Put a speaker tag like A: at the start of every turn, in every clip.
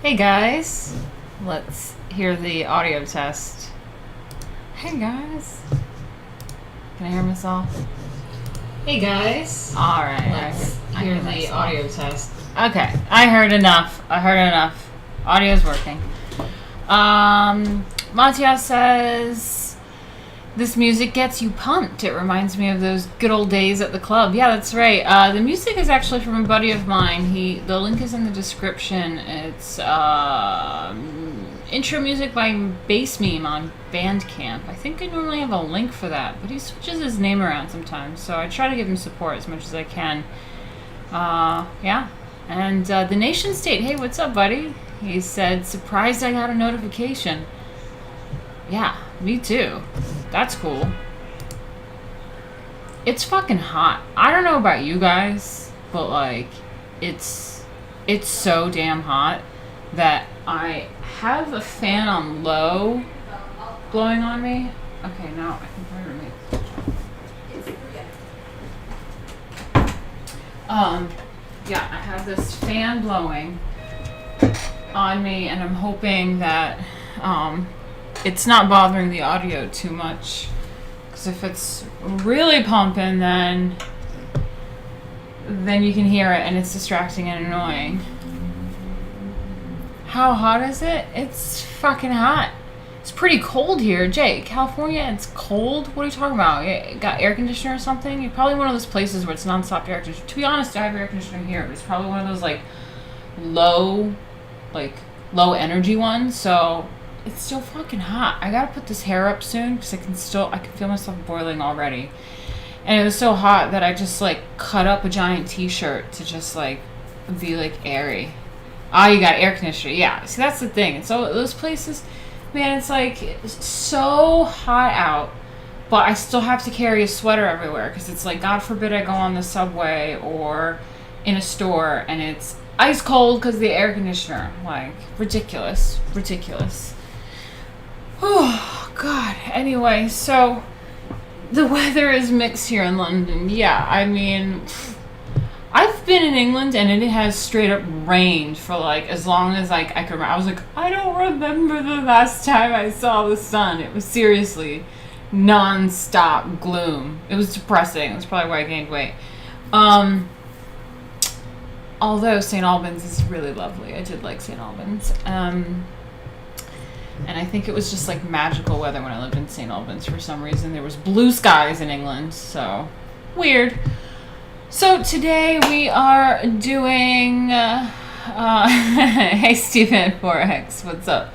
A: Hey guys, let's hear the audio test. Hey guys, can I hear myself? Hey guys. All right, let's hear the audio test. Okay, I heard enough. Audio's working. Matthias says, this music gets you pumped. It reminds me of those good old days at the club. Yeah, that's right. The music is actually from a buddy of mine. The link is in the description. It's intro music by Bass Meme on Bandcamp. I think I normally have a link for that, but he switches his name around sometimes, so I try to give him support as much as I can. Yeah. And the Nation State, hey, what's up, buddy? He said, surprised I got a notification. Yeah, me too. That's cool. It's fucking hot. I don't know about you guys, but like, it's so damn hot that I have a fan on low blowing on me. Okay, now I can probably remove it. Yeah, I have this fan blowing on me, and I'm hoping that it's not bothering the audio too much, because if it's really pumping, then you can hear it and it's distracting and annoying. How hot is it? It's fucking hot. It's pretty cold here. Jay, California, it's cold? What are you talking about? You got air conditioner or something? You're probably one of those places where it's non-stop air conditioner. To be honest, I have air conditioner here, but it's probably one of those low energy ones, so it's still fucking hot. I gotta put this hair up soon because I can feel myself boiling already. And it was so hot that I just like cut up a giant t-shirt to just like be like airy. Oh, you got air conditioner. Yeah. See, that's the thing. So those places, man, it's like so hot out, but I still have to carry a sweater everywhere because it's like, God forbid I go on the subway or in a store and it's ice cold because of the air conditioner. Like, ridiculous. Oh, God. Anyway, so the weather is mixed here in London. Yeah, I mean, I've been in England and it has straight up rained for like as long as like I could remember. I was like, I don't remember the last time I saw the sun. It was seriously non-stop gloom. It was depressing. That's probably why I gained weight. Although St. Albans is really lovely. I did like St. Albans. And I think it was just like magical weather when I lived in St. Albans for some reason. There was blue skies in England, so weird. So today we are doing, hey Stephen 4X, what's up?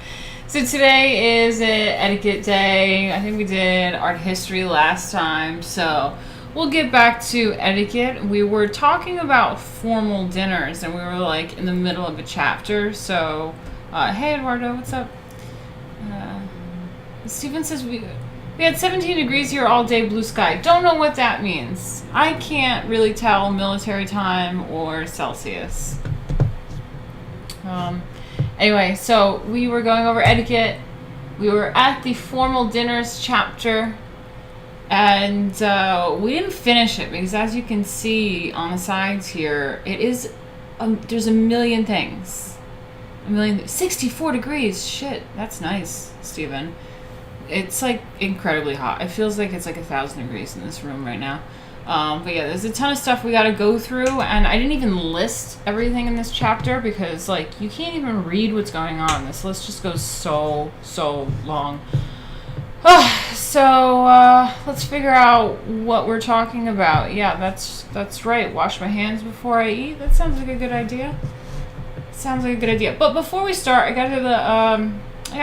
A: So today is Etiquette Day. I think we did art history last time, so we'll get back to etiquette. We were talking about formal dinners and we were like in the middle of a chapter, so hey Eduardo, what's up? Stephen says we had 17 degrees here all day, blue sky. Don't know what that means. I can't really tell military time or Celsius. Anyway, so we were going over etiquette. We were at the formal dinners chapter, and we didn't finish it because, as you can see on the sides here, it is there's a million things. 64 degrees. Shit, that's nice, Stephen. It's like incredibly hot. It feels like it's like 1,000 degrees in this room right now. But yeah, there's a ton of stuff we got to go through, and I didn't even list everything in this chapter because like you can't even read what's going on. This list just goes so long. So let's figure out what we're talking about. Yeah, that's right. Wash my hands before I eat. That sounds like a good idea. But before we start, I gotta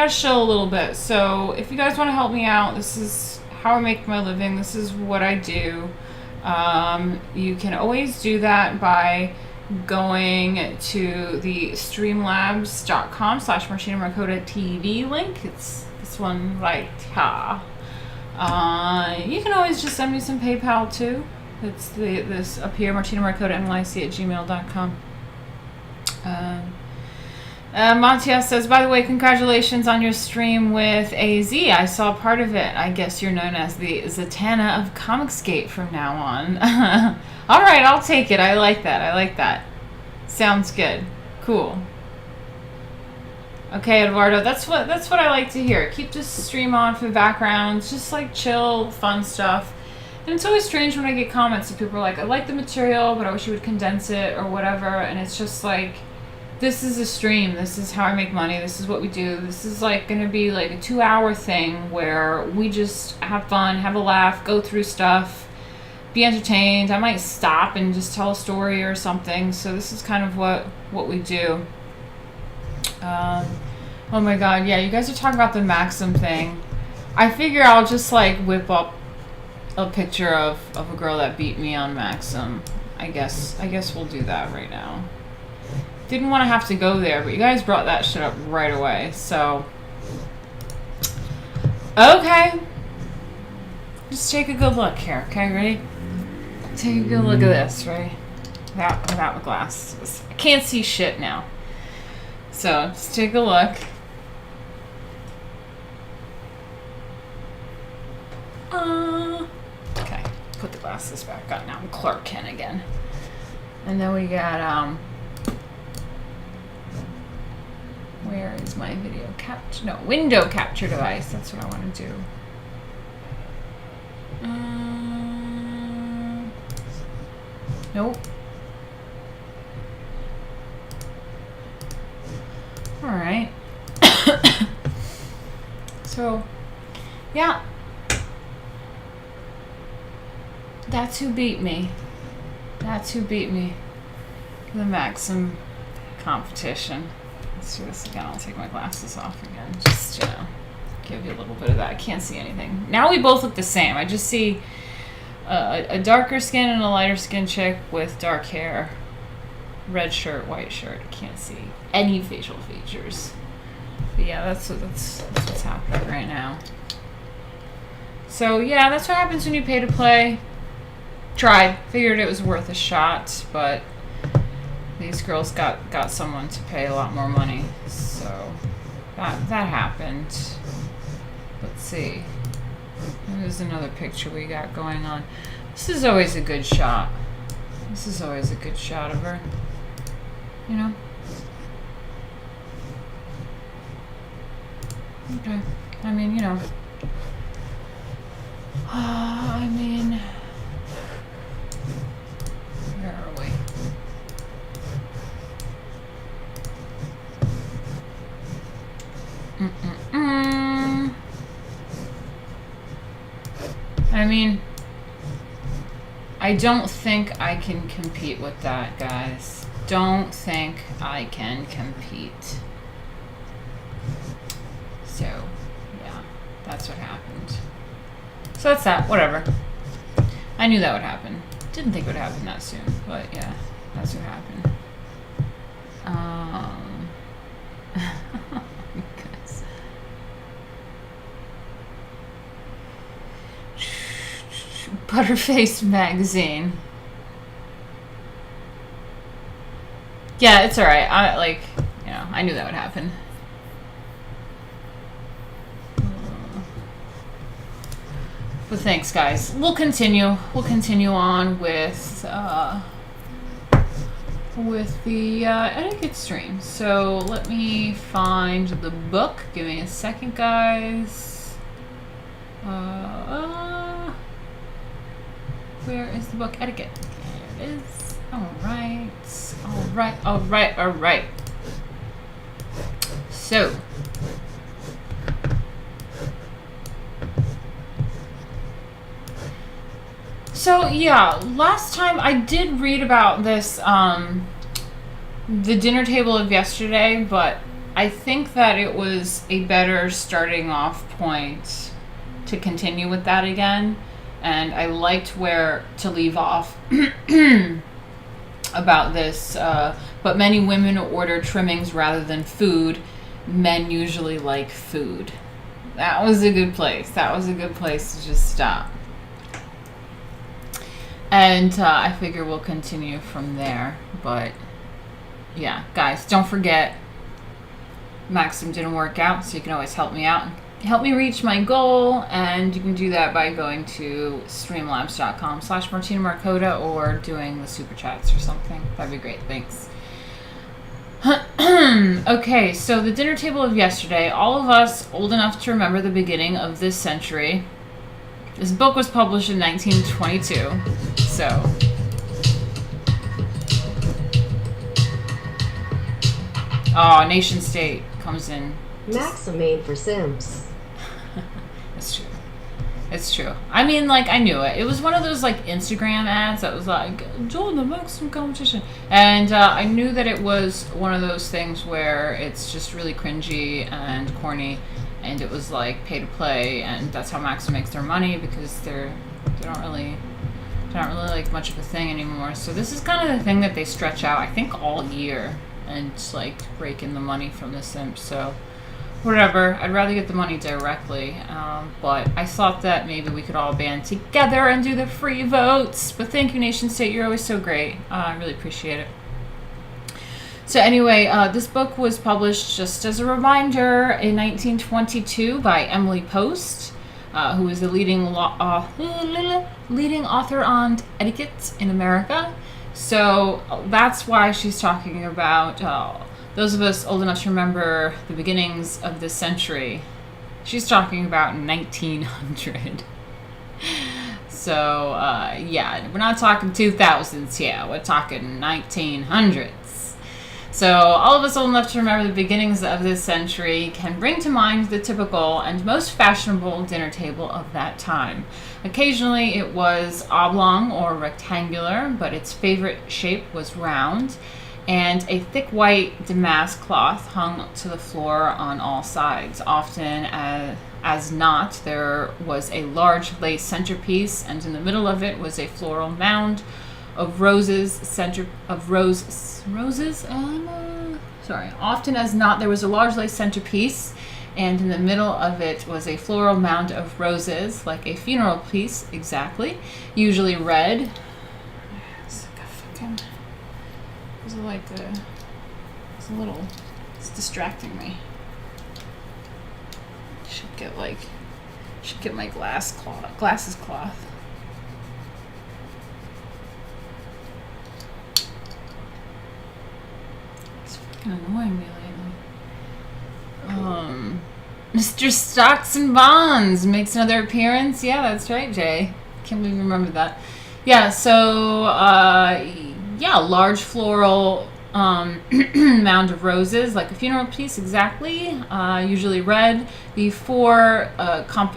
A: show a little bit. So if you guys want to help me out, this is how I make my living. This is what I do. You can always do that by going to the streamlabs.com/Martina Markota TV link. It's this one right here. You can always just send me some PayPal too. It's this up here, martinamarkota@gmail.com. Matias says, by the way, congratulations on your stream with AZ. I saw part of it. I guess you're known as the Zatanna of Comicsgate from now on. All right, I'll take it. I like that. Sounds good. Cool. Okay, Eduardo, that's what I like to hear. Keep this stream on for the background. Just like chill, fun stuff. And it's always strange when I get comments that people are like, I like the material, but I wish you would condense it or whatever. And it's just like, this is a stream. This is how I make money. This is what we do. This is like going to be like a 2-hour thing where we just have fun, have a laugh, go through stuff, be entertained. I might stop and just tell a story or something. So this is kind of what we do. Oh my god, yeah, you guys are talking about the Maxim thing. I figure I'll just like whip up a picture of a girl that beat me on Maxim. I guess we'll do that right now. Didn't want to have to go there, but you guys brought that shit up right away, so. Okay. Just take a good look here, okay, ready? Take a good look at this, right? Without the glasses. I can't see shit now. So, just take a look. Okay, put the glasses back on. Now I'm Clark Kent again. And then we got, where is my video capture? No, window capture device. That's what I want to do. Nope. Alright. So, yeah. That's who beat me. The Maxim competition. Let's do this again. I'll take my glasses off again. Just, give you a little bit of that. I can't see anything. Now we both look the same. I just see a darker skin and a lighter skin chick with dark hair. Red shirt, white shirt. I can't see any facial features. But yeah, that's what's happening right now. So yeah, that's what happens when you pay to play. Tried. Figured it was worth a shot, but these girls got someone to pay a lot more money. So that happened. Let's see. There's another picture we got going on. This is always a good shot. This is always a good shot of her. You know? Okay. I mean, you know. I mean, where are we? I mean, I don't think I can compete with that, guys. Don't think I can compete. So, yeah, that's what happened. So that's that. Whatever. I knew that would happen. Didn't think it would happen that soon, but yeah, that's what happened. Guys. Butterface magazine. Yeah, it's alright. I knew that would happen. But thanks, guys. We'll continue. We'll continue on with the etiquette stream. So let me find the book. Give me a second, guys. Where is the book? Etiquette. There it is. All right. So yeah, last time I did read about this, the dinner table of yesterday, but I think that it was a better starting off point to continue with that again. And I liked where to leave off about this, but many women order trimmings rather than food. Men usually like food. That was a good place. That was a good place to just stop. And I figure we'll continue from there. But yeah, guys, don't forget, Maxim didn't work out, so you can always help me out. Help me reach my goal, and you can do that by going to streamlabs.com/Martina Markota or doing the super chats or something. That'd be great. Thanks. Okay, so the dinner table of yesterday, all of us old enough to remember the beginning of this century. This book was published in 1922, so... Oh, Nation State comes in.
B: Maxim made for Sims.
A: It's true. It's true. I mean, like, I knew it. It was one of those, like, Instagram ads that was like, join the Maxim competition. And I knew that it was one of those things where it's just really cringy and corny. And it was, like, pay to play. And that's how Maxim makes their money, because they're not really like much of a thing anymore. So this is kind of the thing that they stretch out, I think, all year. And just, like, rake in the money from the Sims. So whatever, I'd rather get the money directly, but I thought that maybe we could all band together and do the free votes. But thank you, Nation State, you're always so great. I really appreciate it. So anyway, this book was published, just as a reminder, in 1922 by Emily Post, who is the leading author on etiquette in America. So that's why she's talking about those of us old enough to remember the beginnings of this century. She's talking about 1900. So, yeah, we're not talking 2000s here. We're talking 1900s. So, all of us old enough to remember the beginnings of this century can bring to mind the typical and most fashionable dinner table of that time. Occasionally, it was oblong or rectangular, but its favorite shape was round. and a thick white damask cloth hung to the floor on all sides. Often as not, there was a large lace centerpiece, and in the middle of it was a floral mound of roses. Often as not, there was a large lace centerpiece, and in the middle of it was a floral mound of roses, like a funeral piece, exactly, usually red. It's distracting me. Should get my glasses cloth. It's fucking annoying me lately. Mr. Stocks and Bonds makes another appearance. Yeah, that's right, Jay. Can't believe you remembered that. Yeah, so, large floral mound of roses, like a funeral piece, exactly, usually red. The four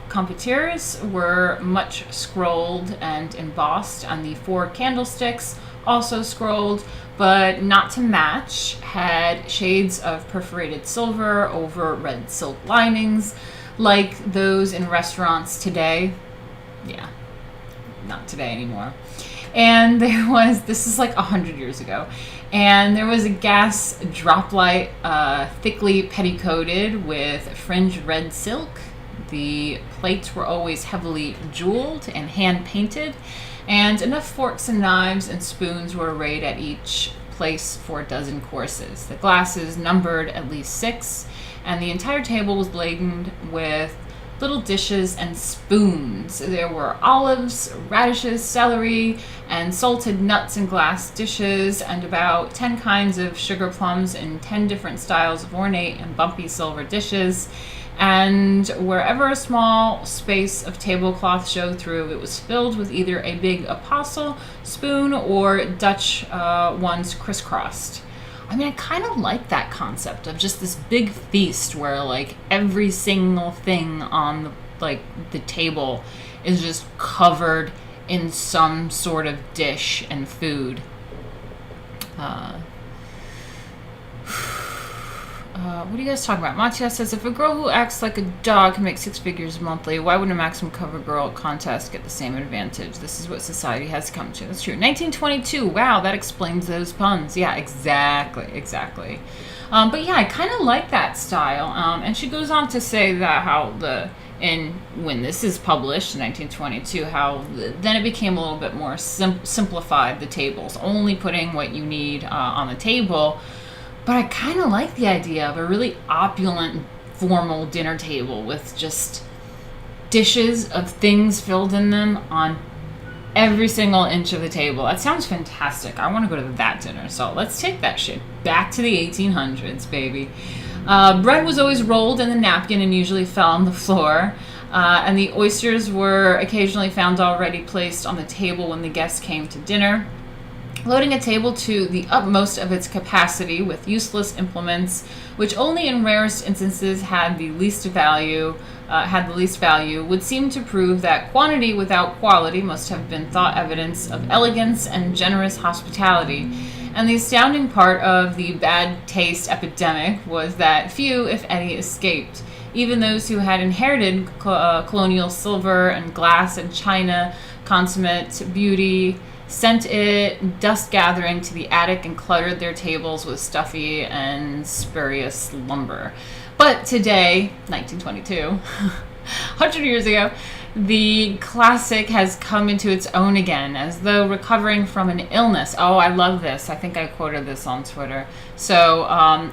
A: competitors were much scrolled and embossed, and the four candlesticks, also scrolled, but not to match, had shades of perforated silver over red silk linings, like those in restaurants today. Yeah, not today anymore. And this is like 100 years ago, and there was a gas drop light, thickly petticoated with fringed red silk. The plates were always heavily jeweled and hand painted, and enough forks and knives and spoons were arrayed at each place for a dozen courses. The glasses numbered at least 6, and the entire table was laden with little dishes and spoons. There were olives, radishes, celery, and salted nuts in glass dishes, and about 10 kinds of sugar plums in 10 different styles of ornate and bumpy silver dishes. And wherever a small space of tablecloth showed through, it was filled with either a big apostle spoon or Dutch ones crisscrossed. I mean, I kind of like that concept of just this big feast where, like, every single thing on the table is just covered in some sort of dish and food. What are you guys talking about? Mattia says, if a girl who acts like a dog can make 6 figures monthly, why wouldn't a maximum cover girl contest get the same advantage? This is what society has come to. That's true. 1922. Wow, that explains those puns. Yeah, exactly. But yeah, I kind of like that style. And she goes on to say that when this is published in 1922, then it became a little bit more simplified, the tables, only putting what you need on the table. But I kind of like the idea of a really opulent, formal dinner table with just dishes of things filled in them on every single inch of the table. That sounds fantastic. I want to go to that dinner. So let's take that shit back to the 1800s, baby. Bread was always rolled in the napkin and usually fell on the floor. And the oysters were occasionally found already placed on the table when the guests came to dinner. Loading a table to the utmost of its capacity with useless implements, which only in rarest instances had the least value, would seem to prove that quantity without quality must have been thought evidence of elegance and generous hospitality. And the astounding part of the bad taste epidemic was that few, if any, escaped. Even those who had inherited colonial silver and glass and china, consummate beauty, sent it dust gathering to the attic and cluttered their tables with stuffy and spurious lumber. But today, 1922, 100 years ago, the classic has come into its own again, as though recovering from an illness. Oh, I love this. I think I quoted this on Twitter. So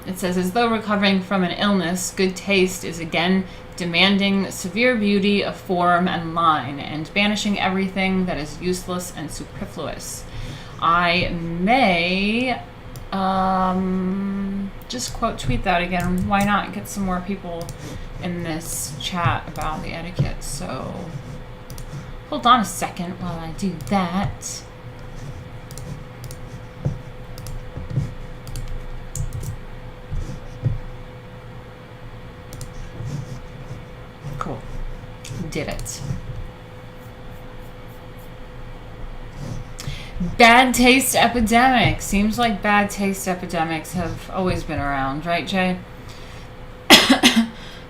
A: it says, as though recovering from an illness, good taste is again demanding severe beauty of form and line, and banishing everything that is useless and superfluous. I may just tweet that again. Why not get some more people in this chat about the etiquette? So hold on a second while I do that. Cool. Did it. Bad taste epidemic. Seems like bad taste epidemics have always been around, right, Jay?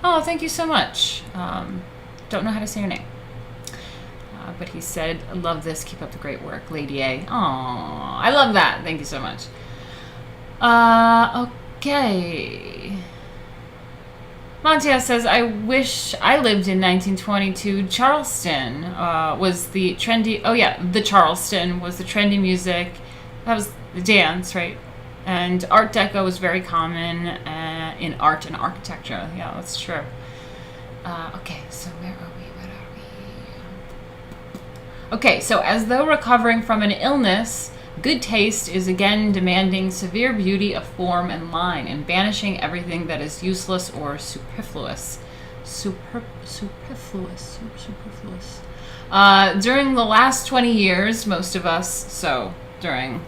A: Oh, thank you so much. Don't know how to say your name. But he said, I love this. Keep up the great work, Lady A. Aw, I love that. Thank you so much. Okay. Montia says, I wish I lived in 1922. Charleston was the trendy... Oh, yeah, the Charleston was the trendy music. That was the dance, right? And Art Deco was very common in art and architecture. Yeah, that's true. Okay, so where are we? Okay, so as though recovering from an illness, good taste is again demanding severe beauty of form and line and banishing everything that is useless or superfluous. Superfluous. During the last 20 years, most of us, so during,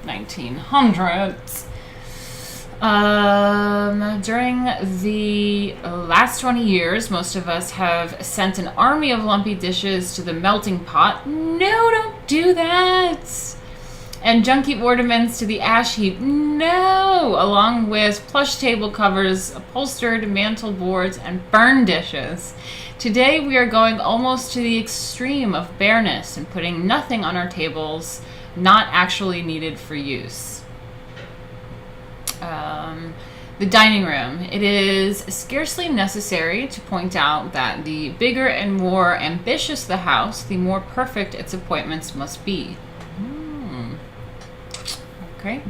A: 1900s, during the last 20 years, most of us have sent an army of lumpy dishes to the melting pot. No, don't do that. And junky ornaments to the ash heap. No, along with plush table covers, upholstered mantel boards, and burned dishes. Today we are going almost to the extreme of bareness and putting nothing on our tables not actually needed for use. The dining room. It is scarcely necessary to point out that the bigger and more ambitious the house, the more perfect its appointments must be. Okay.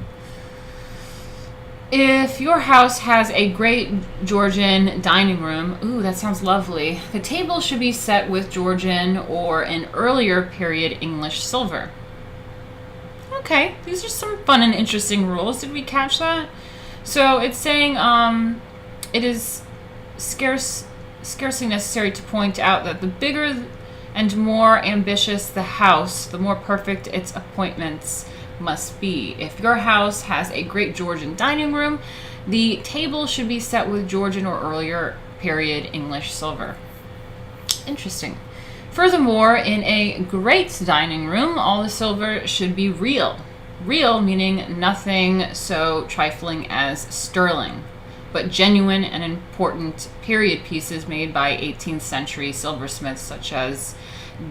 A: If your house has a great Georgian dining room, ooh, that sounds lovely. The table should be set with Georgian or an earlier period English silver. Okay, these are some fun and interesting rules. Did we catch that? So it's saying it is scarcely necessary to point out that the bigger and more ambitious the house, the more perfect its appointments must be. If your house has a great Georgian dining room, the table should be set with Georgian or earlier period English silver. Interesting. Furthermore, in a great dining room, all the silver should be real. Real meaning nothing so trifling as sterling, but genuine and important period pieces made by 18th century silversmiths such as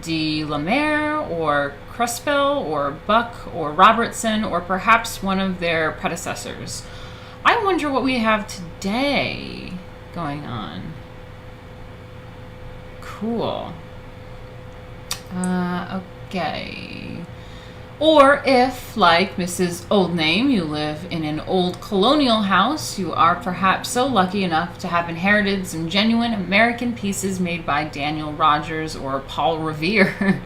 A: de la Mare or Crespel or Buck or Robertson or perhaps one of their predecessors. I wonder what we have today going on. Cool. Okay. Or if, like Mrs. Oldname, you live in an old colonial house, you are perhaps so lucky enough to have inherited some genuine American pieces made by Daniel Rogers or Paul Revere.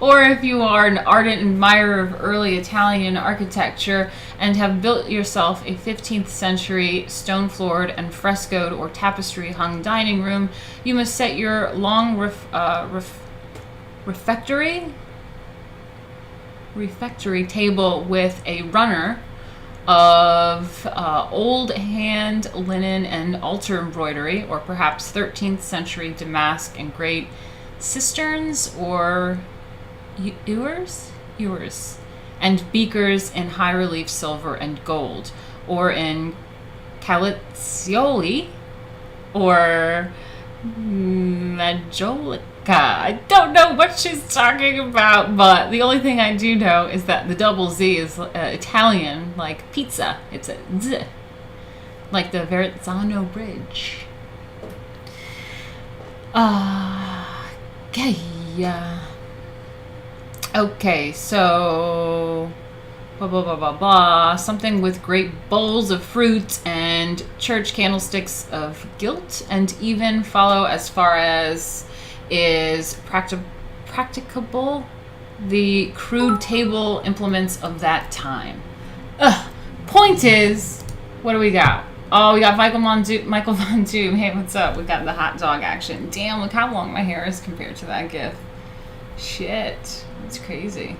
A: Or if you are an ardent admirer of early Italian architecture and have built yourself a 15th century stone-floored and frescoed or tapestry-hung dining room, you must set your long refectory table with a runner of old hand linen and altar embroidery, or perhaps 13th century damask and great cisterns or ewers, and beakers in high relief silver and gold, or in calizioli or majolica. I don't know what she's talking about, but the only thing I do know is that the double Z is Italian, like pizza. It's a Z, like the Verrazzano Bridge. Okay. Okay, so something with great bowls of fruit and church candlesticks of gilt, and even follow as far as is practicable the crude table implements of that time. Point is, what do we got? Oh, we got Michael Von Doom. Hey, what's up? We got the hot dog action. Damn, look how long my hair is compared to that gif. Shit, it's crazy.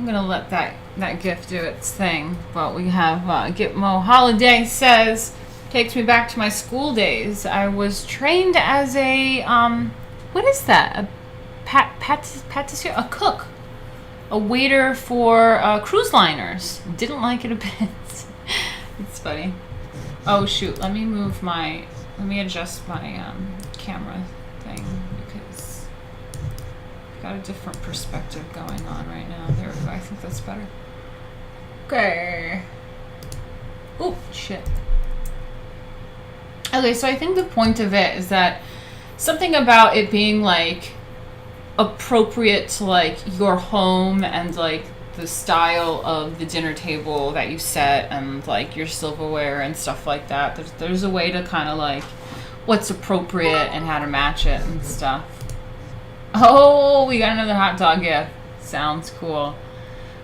A: I'm gonna let that GIF do its thing, but we have Gitmo Holiday says, Takes me back to my school days. I was trained as a, what is that? A patissier? A cook. A waiter for cruise liners. Didn't like it a bit. It's funny. Oh shoot, let me adjust my camera thing because I've got a different perspective going on right now. There we go, I think that's better. Okay. Oh, shit. Okay, so I think the point of it is that something about it being like appropriate to like your home and like the style of the dinner table that you set and like your silverware and stuff like that. There's a way to kind of like what's appropriate and how to match it and stuff. Oh, we got another hot dog gift. Sounds cool.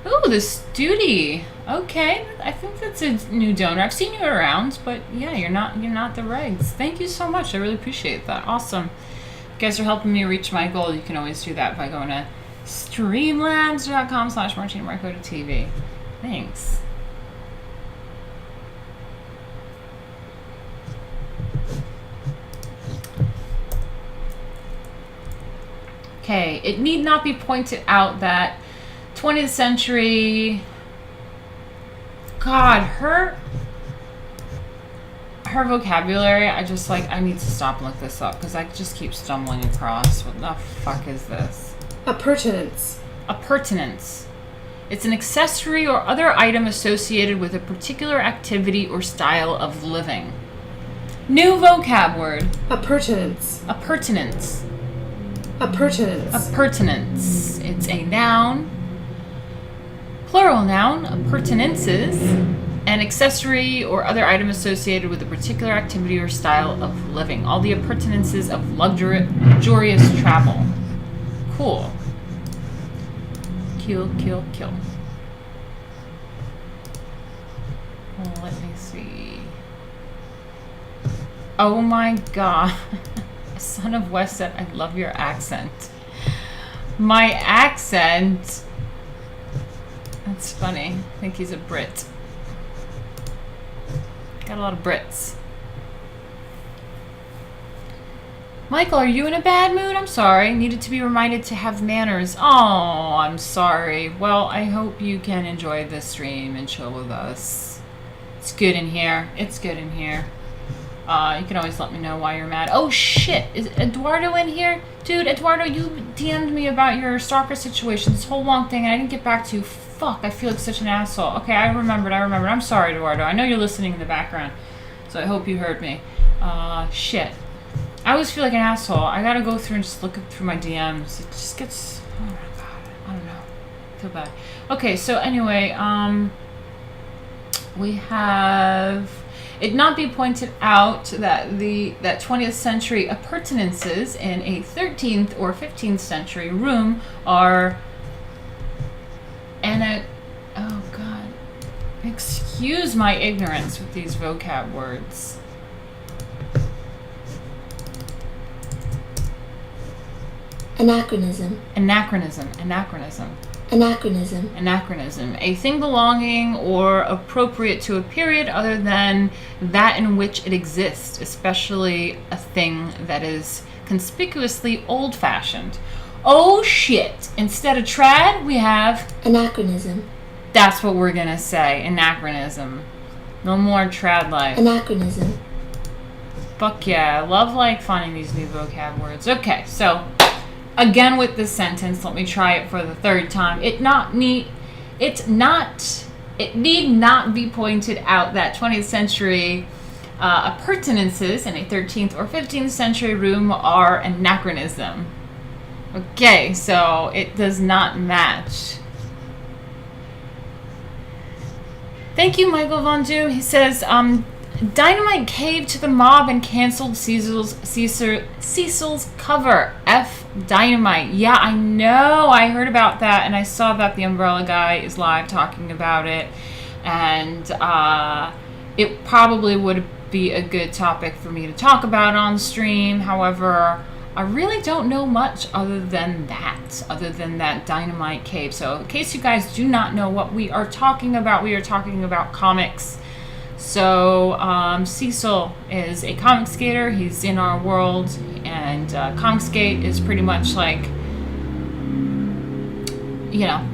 A: Ooh, the Studi. Okay, I think that's a new donor. I've seen you around, but yeah, you're not the regs. Thank you so much. I really appreciate that. Awesome. You guys are helping me reach my goal. You can always do that by going to streamlabs.com/Martina Markota TV. Thanks. Okay, it need not be pointed out that 20th century, God, her vocabulary, I need to stop and look this up because I just keep stumbling across. What the fuck is this?
C: Appurtenance.
A: Appurtenance. It's an accessory or other item associated with a particular activity or style of living. New vocab word.
C: Appurtenance.
A: Appurtenance.
C: Appurtenance.
A: Appurtenance. It's a noun. Plural noun, appurtenances, an accessory or other item associated with a particular activity or style of living. All the appurtenances of luxurious travel. Cool. Kill. Let me see. Oh my god. Son of West said, I love your accent. My accent... That's funny. I think he's a Brit. Got a lot of Brits. Michael, are you in a bad mood? I'm sorry. Needed to be reminded to have manners. Oh, I'm sorry. Well, I hope you can enjoy this stream and chill with us. It's good in here. It's good in here. You can always let me know why you're mad. Oh, shit. Is Eduardo in here? Dude, Eduardo, you DM'd me about your stalker situation, this whole long thing, and I didn't get back to you. Fuck, I feel like such an asshole. Okay, I remembered. I'm sorry, Eduardo. I know you're listening in the background, so I hope you heard me. Shit. I always feel like an asshole. I gotta go through and just look through my DMs. It just gets... Oh, my God. I don't know. I feel bad. Okay, so anyway, we have... It not be pointed out that that 20th century appurtenances in a 13th or 15th century room are... Oh, God. Excuse my ignorance with these vocab words.
B: Anachronism.
A: Anachronism. A thing belonging or appropriate to a period other than that in which it exists, especially a thing that is conspicuously old-fashioned. Oh shit. Instead of trad, we have...
B: Anachronism.
A: That's what we're gonna say. Anachronism. No more trad life.
B: Anachronism.
A: Fuck yeah. I love finding these new vocab words. Okay, so... Again with this sentence, let me try it for the third time. It need not be pointed out that 20th century appurtenances in a 13th or 15th century room are anachronism. Okay, so it does not match. Thank you, Michael Von Du. He says, Dynamite caved to the mob and canceled Cecil's cover. F Dynamite. Yeah, I know. I heard about that, and I saw that the Umbrella guy is live talking about it, and it probably would be a good topic for me to talk about on stream. However, I really don't know much other than that Dynamite cave. So in case you guys do not know what we are talking about comics. So Cecil is a comic skater. He's in our world, and comic skate is pretty much like, you know,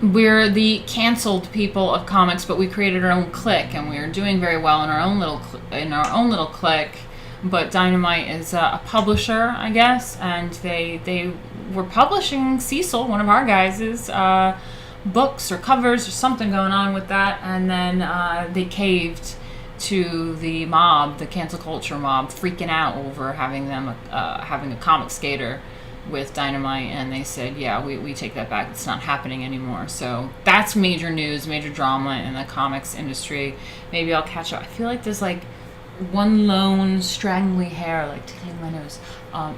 A: we're the canceled people of comics, but we created our own clique, and we're doing very well in our own little clique. But Dynamite is a publisher, I guess, and they were publishing Cecil, one of our guys', books or covers or something going on with that, and then they caved to the mob, the cancel culture mob, freaking out over having a comic skater with Dynamite, and they said, yeah, we take that back. It's not happening anymore. So that's major news, major drama in the comics industry. Maybe I'll catch up. I feel like there's like one lone straggly hair like tickling my nose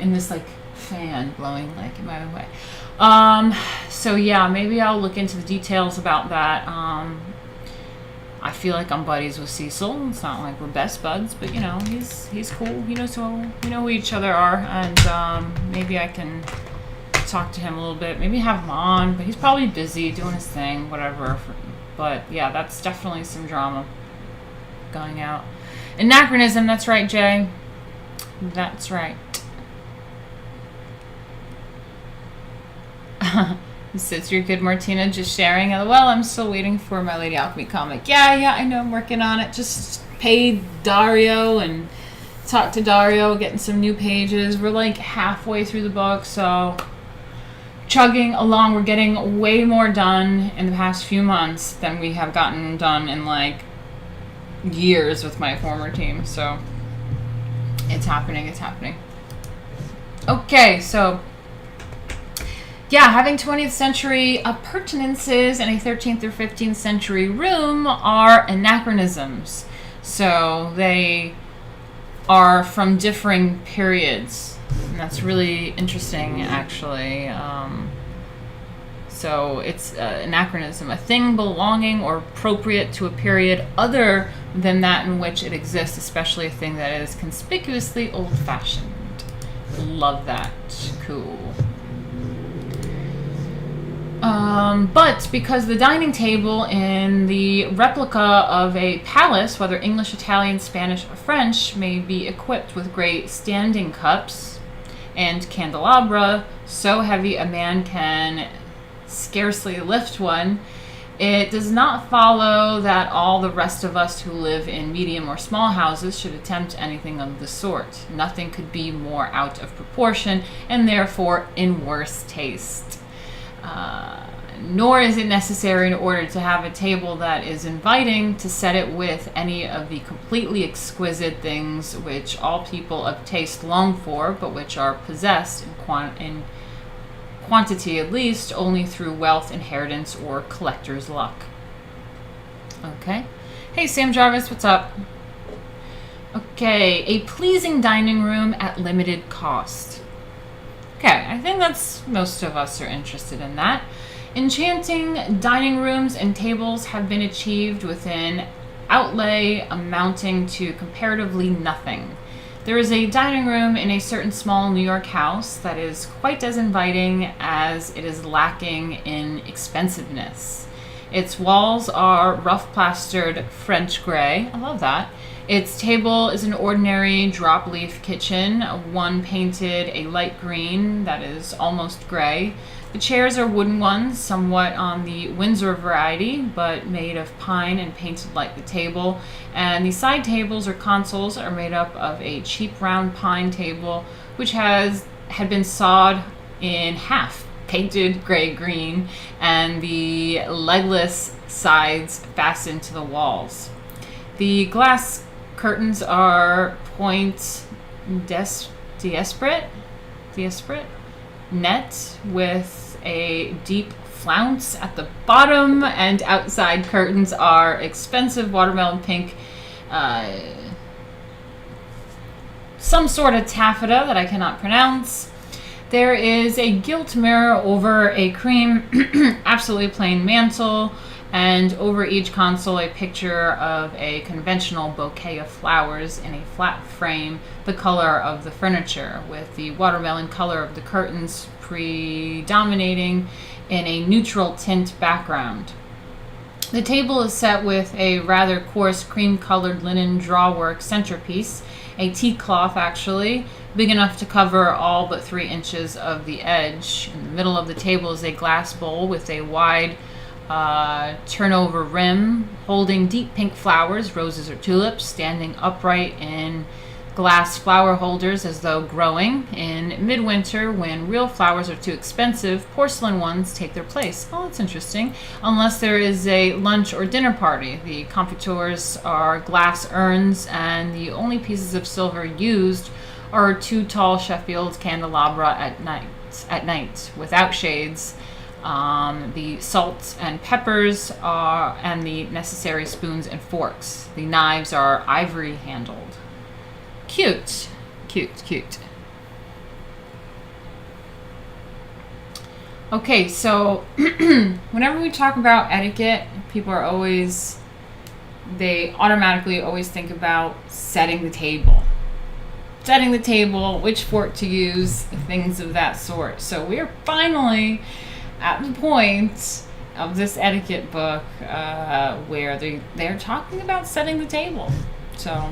A: in this like fan blowing like in my own way. So yeah, maybe I'll look into the details about that. I feel like I'm buddies with Cecil. It's not like we're best buds, but you know, he's cool. He knows we know who each other are, and maybe I can talk to him a little bit. Maybe have him on, but he's probably busy doing his thing, whatever. But yeah, that's definitely some drama going out. Anachronism, that's right, Jay. That's right. Sits your good Martina just sharing. Well, I'm still waiting for my Lady Alchemy comic. Yeah, I know I'm working on it. Just paid Dario and talked to Dario, getting some new pages. We're like halfway through the book, so chugging along. We're getting way more done in the past few months than we have gotten done in like years with my former team. So it's happening. Okay, so yeah, having 20th century appurtenances in a 13th or 15th century room are anachronisms. So they are from differing periods. And that's really interesting, actually. So it's anachronism, a thing belonging or appropriate to a period other than that in which it exists, especially a thing that is conspicuously old-fashioned. Love that. Cool. But because the dining table in the replica of a palace, whether English, Italian, Spanish, or French, may be equipped with great standing cups and candelabra so heavy a man can scarcely lift one, it does not follow that all the rest of us who live in medium or small houses should attempt anything of the sort. Nothing could be more out of proportion and therefore in worse taste. Nor is it necessary in order to have a table that is inviting to set it with any of the completely exquisite things which all people of taste long for, but which are possessed in quantity at least only through wealth, inheritance, or collector's luck. Okay. Hey, Sam Jarvis, what's up? Okay, a pleasing dining room at limited cost. Okay, I think most of us are interested in that. Enchanting dining rooms and tables have been achieved with an outlay amounting to comparatively nothing. There is a dining room in a certain small New York house that is quite as inviting as it is lacking in expensiveness. Its walls are rough plastered French gray. I love that. Its table is an ordinary drop leaf kitchen, one painted a light green that is almost gray. The chairs are wooden ones, somewhat on the Windsor variety, but made of pine and painted like the table. And the side tables or consoles are made up of a cheap round pine table, which had been sawed in half, painted gray-green, and the legless sides fastened to the walls. The glass curtains are point d'esprit net with a deep flounce at the bottom, and outside curtains are expensive watermelon pink, some sort of taffeta that I cannot pronounce. There is a gilt mirror over a cream, absolutely plain mantle, and over each console a picture of a conventional bouquet of flowers in a flat frame, the color of the furniture, with the watermelon color of the curtains predominating in a neutral tint background. The table is set with a rather coarse cream-colored linen drawwork centerpiece, a tea cloth actually, big enough to cover all but 3 inches of the edge. In the middle of the table is a glass bowl with a wide turnover rim holding deep pink flowers, roses or tulips, standing upright in glass flower holders as though growing. In midwinter, when real flowers are too expensive, porcelain ones take their place. Oh, that's interesting. Unless there is a lunch or dinner party. The confitures are glass urns, and the only pieces of silver used are 2 tall Sheffield candelabra at night without shades. The salt and peppers and the necessary spoons and forks. The knives are ivory handled. Cute. Okay, so whenever we talk about etiquette, people are they automatically always think about setting the table. Setting the table, which fork to use, things of that sort. So we are finally at the point of this etiquette book where they're talking about setting the table. So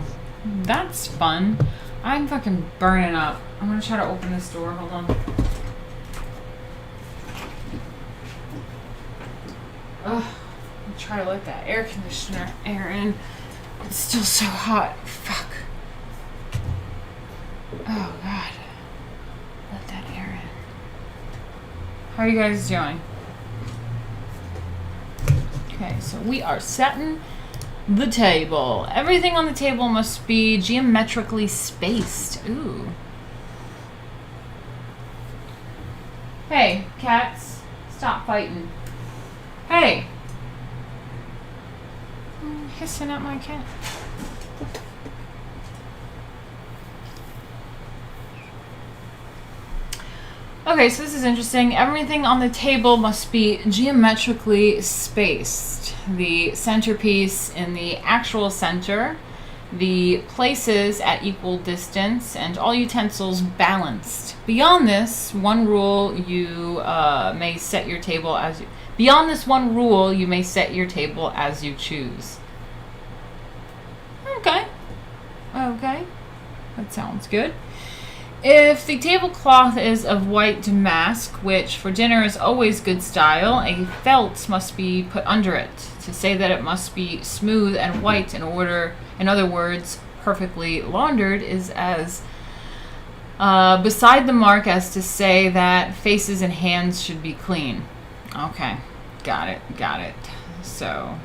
A: that's fun. I'm fucking burning up. I'm gonna try to open this door. Hold on. Ugh. I'm trying to let that air conditioner air in. It's still so hot. Fuck. Oh god. Let that air in. How are you guys doing? Okay, so we are setting the table. Everything on the table must be geometrically spaced. Ooh. Hey, cats. Stop fighting. Hey. I'm hissing at my cat. Okay, so this is interesting. Everything on the table must be geometrically spaced. The centerpiece in the actual center, the places at equal distance, and all utensils balanced. Beyond this one rule, you may set your table as you... Beyond this one rule, you may set your table as you choose. Okay. That sounds good. If the tablecloth is of white damask, which for dinner is always good style, a felt must be put under it. To say that it must be smooth and white in other words, perfectly laundered, is as beside the mark as to say that faces and hands should be clean. Okay, got it. So,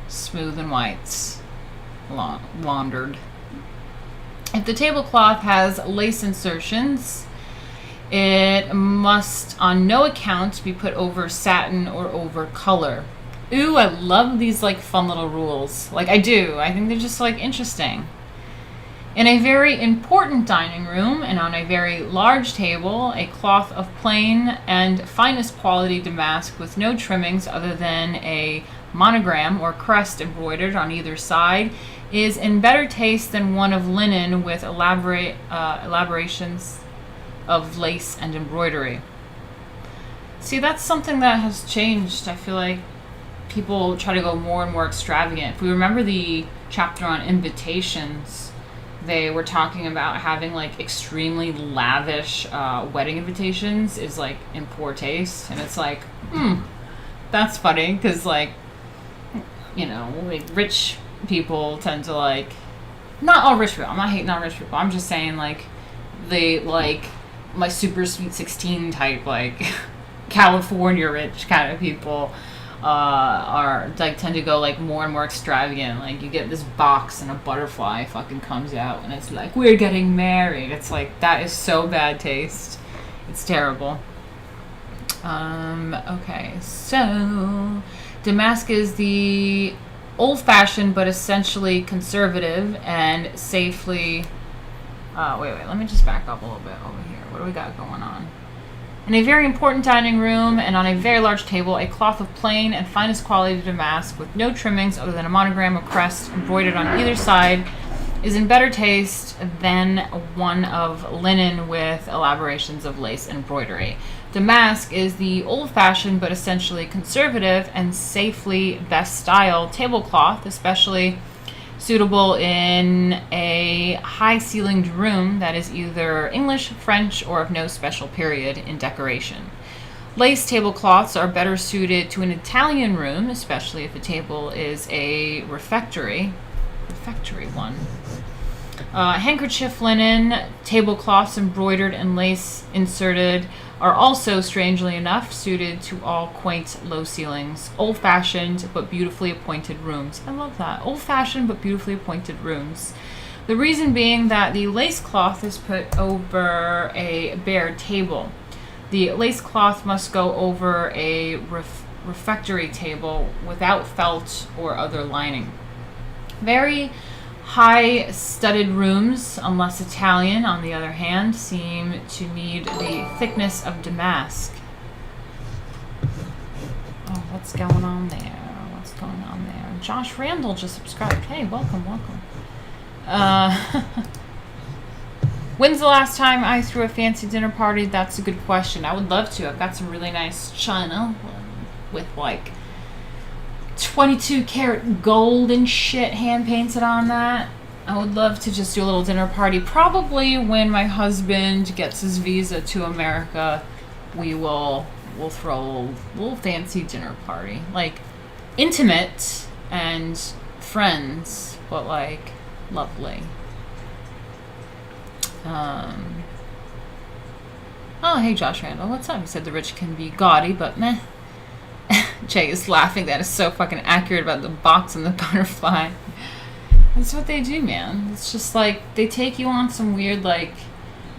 A: smooth and white, laundered. If the tablecloth has lace insertions, it must on no account be put over satin or over color. Ooh, I love these like fun little rules. Like I do. I think they're just like interesting. In a very important dining room and on a very large table, a cloth of plain and finest quality damask with no trimmings other than a monogram or crest embroidered on either side is in better taste than one of linen with elaborations of lace and embroidery. See, that's something that has changed. I feel like people try to go more and more extravagant. If we remember the chapter on invitations, they were talking about having like extremely lavish wedding invitations is like in poor taste. And it's like, that's funny because like, you know, like rich people tend to like, not all rich people, I'm not hating on rich people, I'm just saying like they like my super sweet 16 type like California rich kind of people are like tend to go like more and more extravagant. Like you get this box and a butterfly fucking comes out and it's like, we're getting married. It's like, that is so bad taste. It's terrible. Okay, so damask is the old-fashioned but essentially conservative and safely... wait, let me just back up a little bit over here. What do we got going on? In a very important dining room and on a very large table, a cloth of plain and finest quality damask with no trimmings other than a monogram or crest embroidered on either side is in better taste than one of linen with elaborations of lace and embroidery. Damask is the old-fashioned but essentially conservative and safely best style tablecloth, especially suitable in a high-ceilinged room that is either English, French, or of no special period in decoration. Lace tablecloths are better suited to an Italian room, especially if the table is a refectory one. Handkerchief linen tablecloths embroidered and lace inserted are also, strangely enough, suited to all quaint low ceilings, old-fashioned but beautifully appointed rooms. I love that. Old-fashioned but beautifully appointed rooms. The reason being that the lace cloth is put over a bare table. The lace cloth must go over a refectory table without felt or other lining. Very high studded rooms, unless Italian, on the other hand, seem to need the thickness of damask. Oh, what's going on there? What's going on there? Josh Randall just subscribed. Hey, welcome. When's the last time I threw a fancy dinner party? That's a good question. I would love to. I've got some really nice china with like 22 karat gold and shit hand painted on that. I would love to just do a little dinner party. Probably when my husband gets his visa to America, we'll throw a little fancy dinner party. Like intimate and friends, but like lovely. Oh, hey Josh Randall, what's up? He said the rich can be gaudy, but meh. Jay is laughing. That is so fucking accurate about the box and the butterfly. That's what they do, man. It's just like they take you on some weird like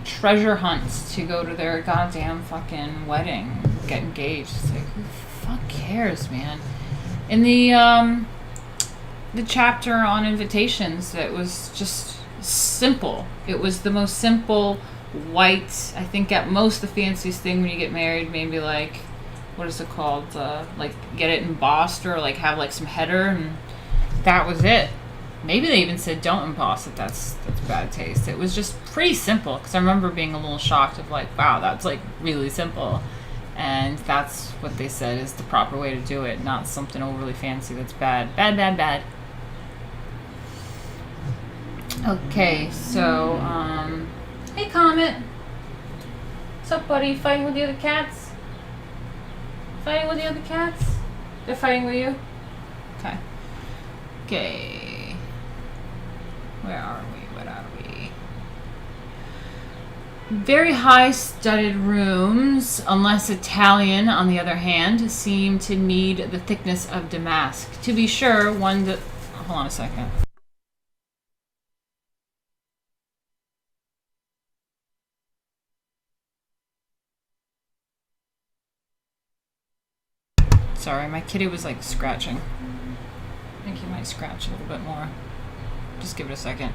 A: treasure hunts to go to their goddamn fucking wedding, get engaged. It's like, who the fuck cares, man? In the chapter on invitations, that was just simple. It was the most simple white. I think at most the fanciest thing when you get married, maybe like, what is it called? Like get it embossed or like have like some header, and that was it. Maybe they even said don't emboss it. That's bad taste. It was just pretty simple, because I remember being a little shocked of like, wow, that's like really simple. And that's what they said is the proper way to do it, not something overly fancy that's bad. Bad. Okay, so, hey Comet. What's up, buddy? Fighting with the other cats? Fighting with the other cats? They're fighting with you? Okay. Where are we? What are we? Very high studded rooms, unless Italian, on the other hand, seem to need the thickness of damask. To be sure, one that... Hold on a second. Sorry, my kitty was like scratching. I think he might scratch a little bit more. Just give it a second.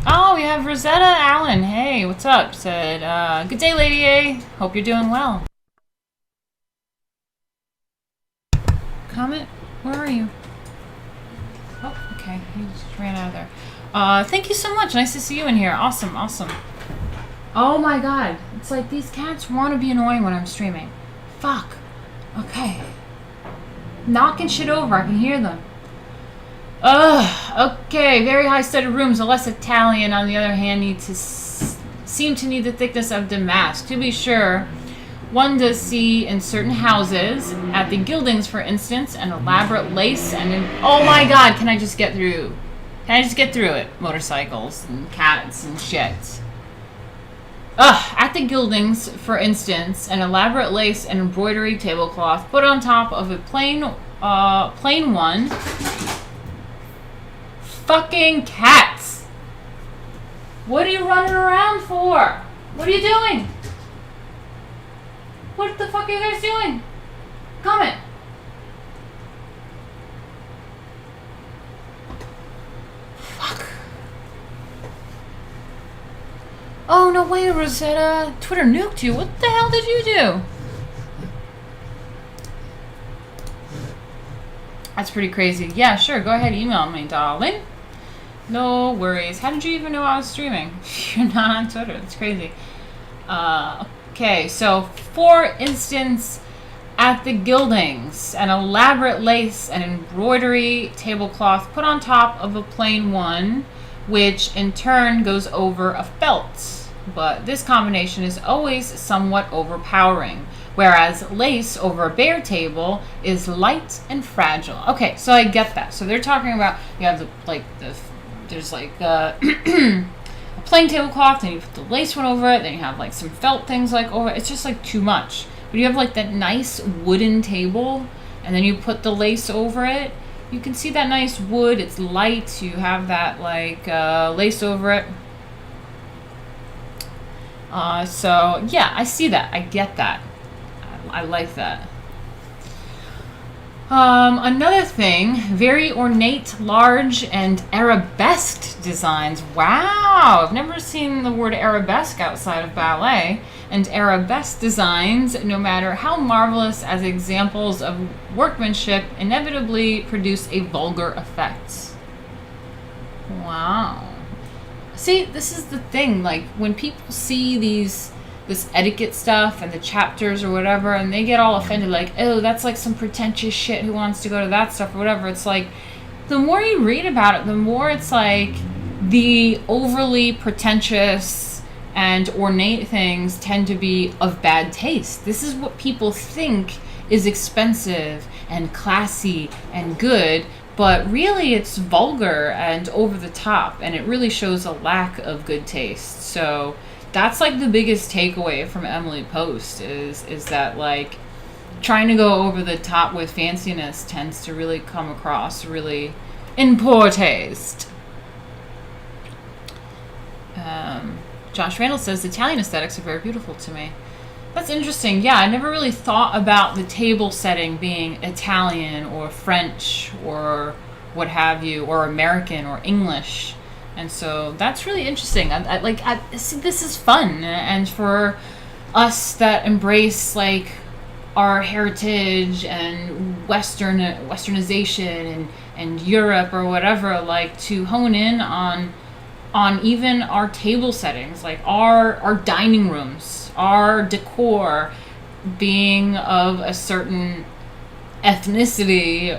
A: Oh, we have Rosetta Allen. Hey, what's up? Said, good day, Lady A. Hope you're doing well. Comet, where are you? Oh, okay. He just ran out of there. Thank you so much. Nice to see you in here. Awesome. Oh my god. It's like these cats want to be annoying when I'm streaming. Fuck. Okay. Knocking shit over. I can hear them. Okay. Very high studded rooms. The less Italian, on the other hand, seem to need the thickness of damask. To be sure, one does see in certain houses, at the Gildings, for instance, an elaborate lace and oh my god, can I just get through? Can I just get through it? Motorcycles and cats and shit. At the Gildings, for instance, an elaborate lace and embroidery tablecloth put on top of a plain one. Fucking cats! What are you running around for? What are you doing? What the fuck are you guys doing? Comment. Fuck. Oh, no way, Rosetta. Twitter nuked you. What the hell did you do? That's pretty crazy. Yeah, sure. Go ahead. Email me, darling. No worries. How did you even know I was streaming? You're not on Twitter. That's crazy. Okay, so for instance, at the Gildings, an elaborate lace and embroidery tablecloth put on top of a plain one, which in turn goes over a felt. But this combination is always somewhat overpowering, whereas lace over a bare table is light and fragile. Okay, so I get that. So they're talking about, you have there's a plain tablecloth, then you put the lace one over it, then you have like some felt things like over it. It's just like too much. But you have like that nice wooden table, and then you put the lace over it. You can see that nice wood. It's light. You have that like lace over it. So yeah, I see that. I get that. I like that. Another thing, very ornate, large, and arabesque designs. Wow, I've never seen the word arabesque outside of ballet. And arabesque designs, no matter how marvelous as examples of workmanship, inevitably produce a vulgar effect. Wow. See, this is the thing, like, when people see this etiquette stuff and the chapters or whatever, and they get all offended, like, oh, that's like some pretentious shit, who wants to go to that stuff or whatever. It's like, the more you read about it, the more it's like the overly pretentious and ornate things tend to be of bad taste. This is what people think is expensive and classy and good, but really it's vulgar and over the top, and it really shows a lack of good taste. So that's like the biggest takeaway from Emily Post is that like trying to go over the top with fanciness tends to really come across really in poor taste. Josh Randall says Italian aesthetics are very beautiful to me. That's interesting. Yeah, I never really thought about the table setting being Italian or French or what have you, or American or English. And so that's really interesting. This is fun, and for us that embrace like our heritage and westernization and Europe or whatever, like to hone in on even our table settings, like our dining rooms, our decor being of a certain ethnicity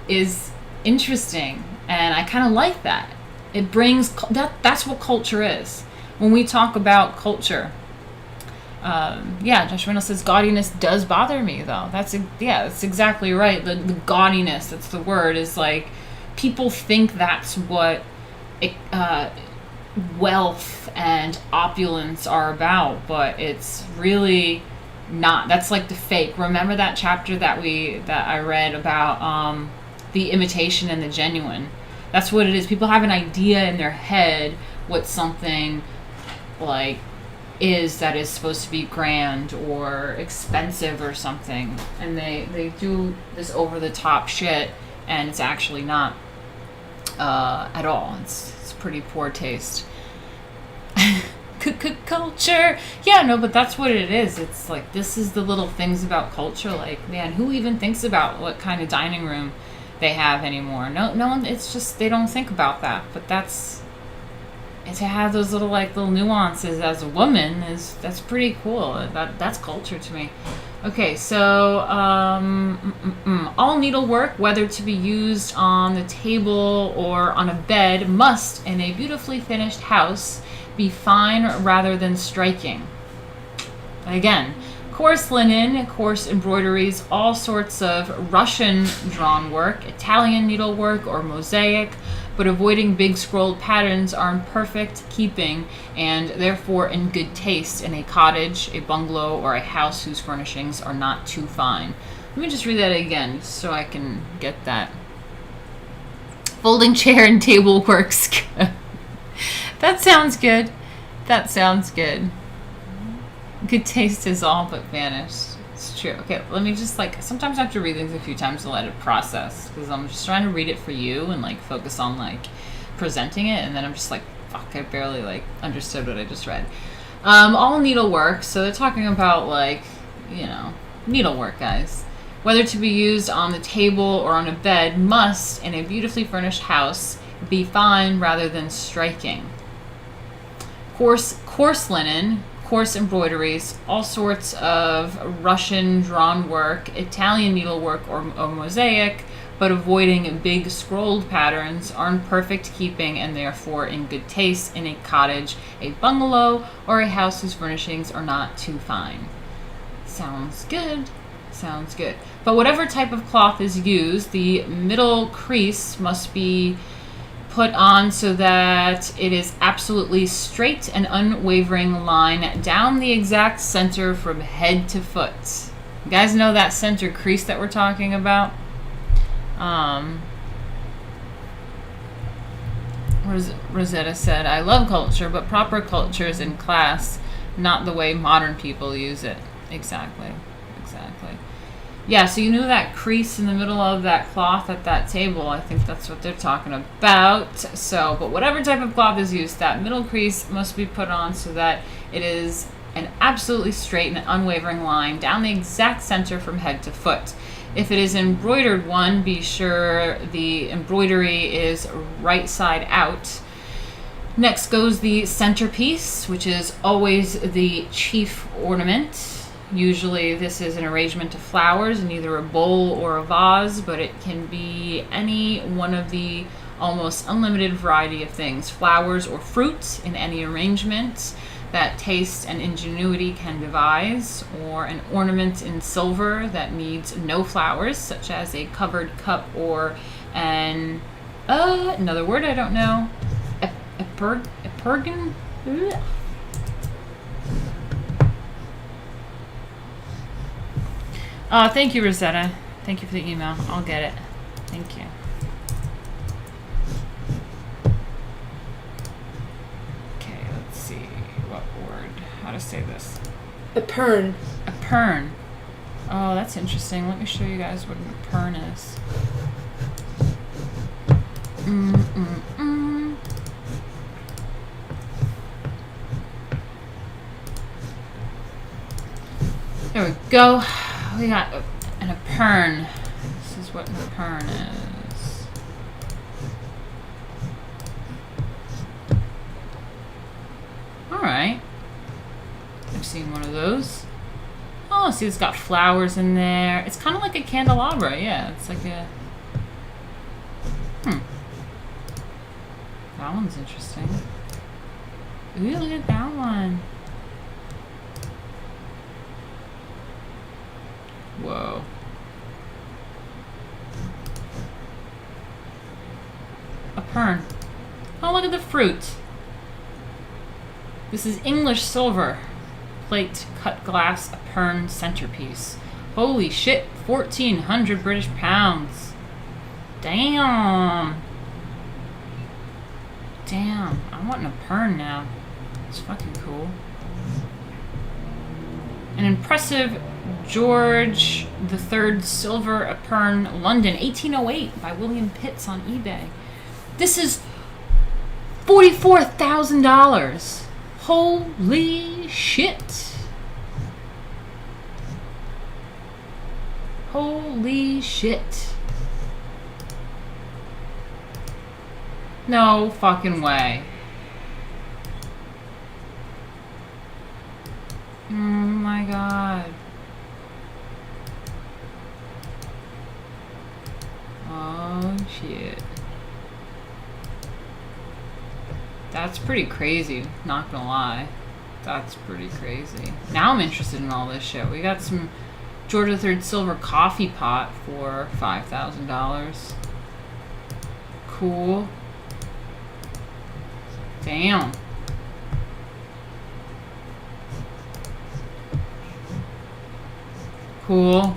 A: is interesting, and I kind of like that. It brings that's what culture is. When we talk about culture, Josh Reynolds says gaudiness does bother me, though. That's exactly right. The gaudiness, that's the word, is like people think that's what wealth and opulence are about, but it's really not. That's like the fake. Remember that chapter that I read about the imitation and the genuine? That's what it is. People have an idea in their head what something like is that is supposed to be grand or expensive or something, and they do this over the top shit, and it's actually not at all. It's pretty poor taste. Culture. Yeah, no, but that's what it is. It's like, this is the little things about culture. Like, man, who even thinks about what kind of dining room they have anymore? No one. It's just they don't think about that. But and to have those little nuances as a woman that's pretty cool. That's culture to me. Okay, so all needlework, whether to be used on the table or on a bed, must, in a beautifully finished house, be fine rather than striking. Again, coarse linen, coarse embroideries, all sorts of Russian drawn work, Italian needlework, or mosaic, but avoiding big scrolled patterns are in perfect keeping and therefore in good taste in a cottage, a bungalow, or a house whose furnishings are not too fine. Let me just read that again so I can get that. Folding chair and table works. That sounds good. That sounds good. Good taste is all but vanished. It's true. Okay, let me just sometimes I have to read things a few times to let it process, because I'm just trying to read it for you and focus on presenting it, and then I'm just fuck, I barely understood what I just read. All needlework, so they're talking about needlework, guys. Whether to be used on the table or on a bed, must, in a beautifully furnished house, be fine rather than striking. Coarse linen, coarse embroideries, all sorts of Russian drawn work, Italian needlework or mosaic, but avoiding big scrolled patterns, are in perfect keeping and therefore in good taste in a cottage, a bungalow, or a house whose furnishings are not too fine. Sounds good. Sounds good. But whatever type of cloth is used, the middle crease must be put on so that it is absolutely straight and unwavering line down the exact center from head to foot. You guys know that center crease that we're talking about? Rosetta said, I love culture, but proper culture is in class, not the way modern people use it. Exactly. Yeah, so you knew that crease in the middle of that cloth at that table. I think that's what they're talking about. So, but whatever type of cloth is used, that middle crease must be put on so that it is an absolutely straight and unwavering line down the exact center from head to foot. If it is embroidered one, be sure the embroidery is right side out. Next goes the centerpiece, which is always the chief ornament. Usually this is an arrangement of flowers in either a bowl or a vase, but it can be any one of the almost unlimited variety of things. Flowers or fruit in any arrangement that taste and ingenuity can devise, or an ornament in silver that needs no flowers, such as a covered cup or another word I don't know, epergon? Thank you, Rosetta. Thank you for the email. I'll get it. Thank you. Okay, let's see what word, how to say this.
C: Epern.
A: Epern. Oh, that's interesting. Let me show you guys what an epern is. There we go. We got an epern. This is what an epern is. Alright. I've seen one of those. Oh, see, it's got flowers in there. It's kind of like a candelabra, yeah. It's like a... That one's interesting. Ooh, look at that one. Whoa. A pern. Oh, look at the fruit. This is English silver. Plate, cut glass, a pern centerpiece. Holy shit, 1,400 British pounds. Damn. Damn, I want a pern now. It's fucking cool. An impressive George III silver epern, London, 1808, by William Pitts on eBay. This is $44,000. Holy shit. Holy shit. No fucking way. Oh my god. Oh shit. That's pretty crazy, not gonna lie. That's pretty crazy. Now I'm interested in all this shit. We got some George III silver coffee pot for $5,000. Cool. Damn. Cool.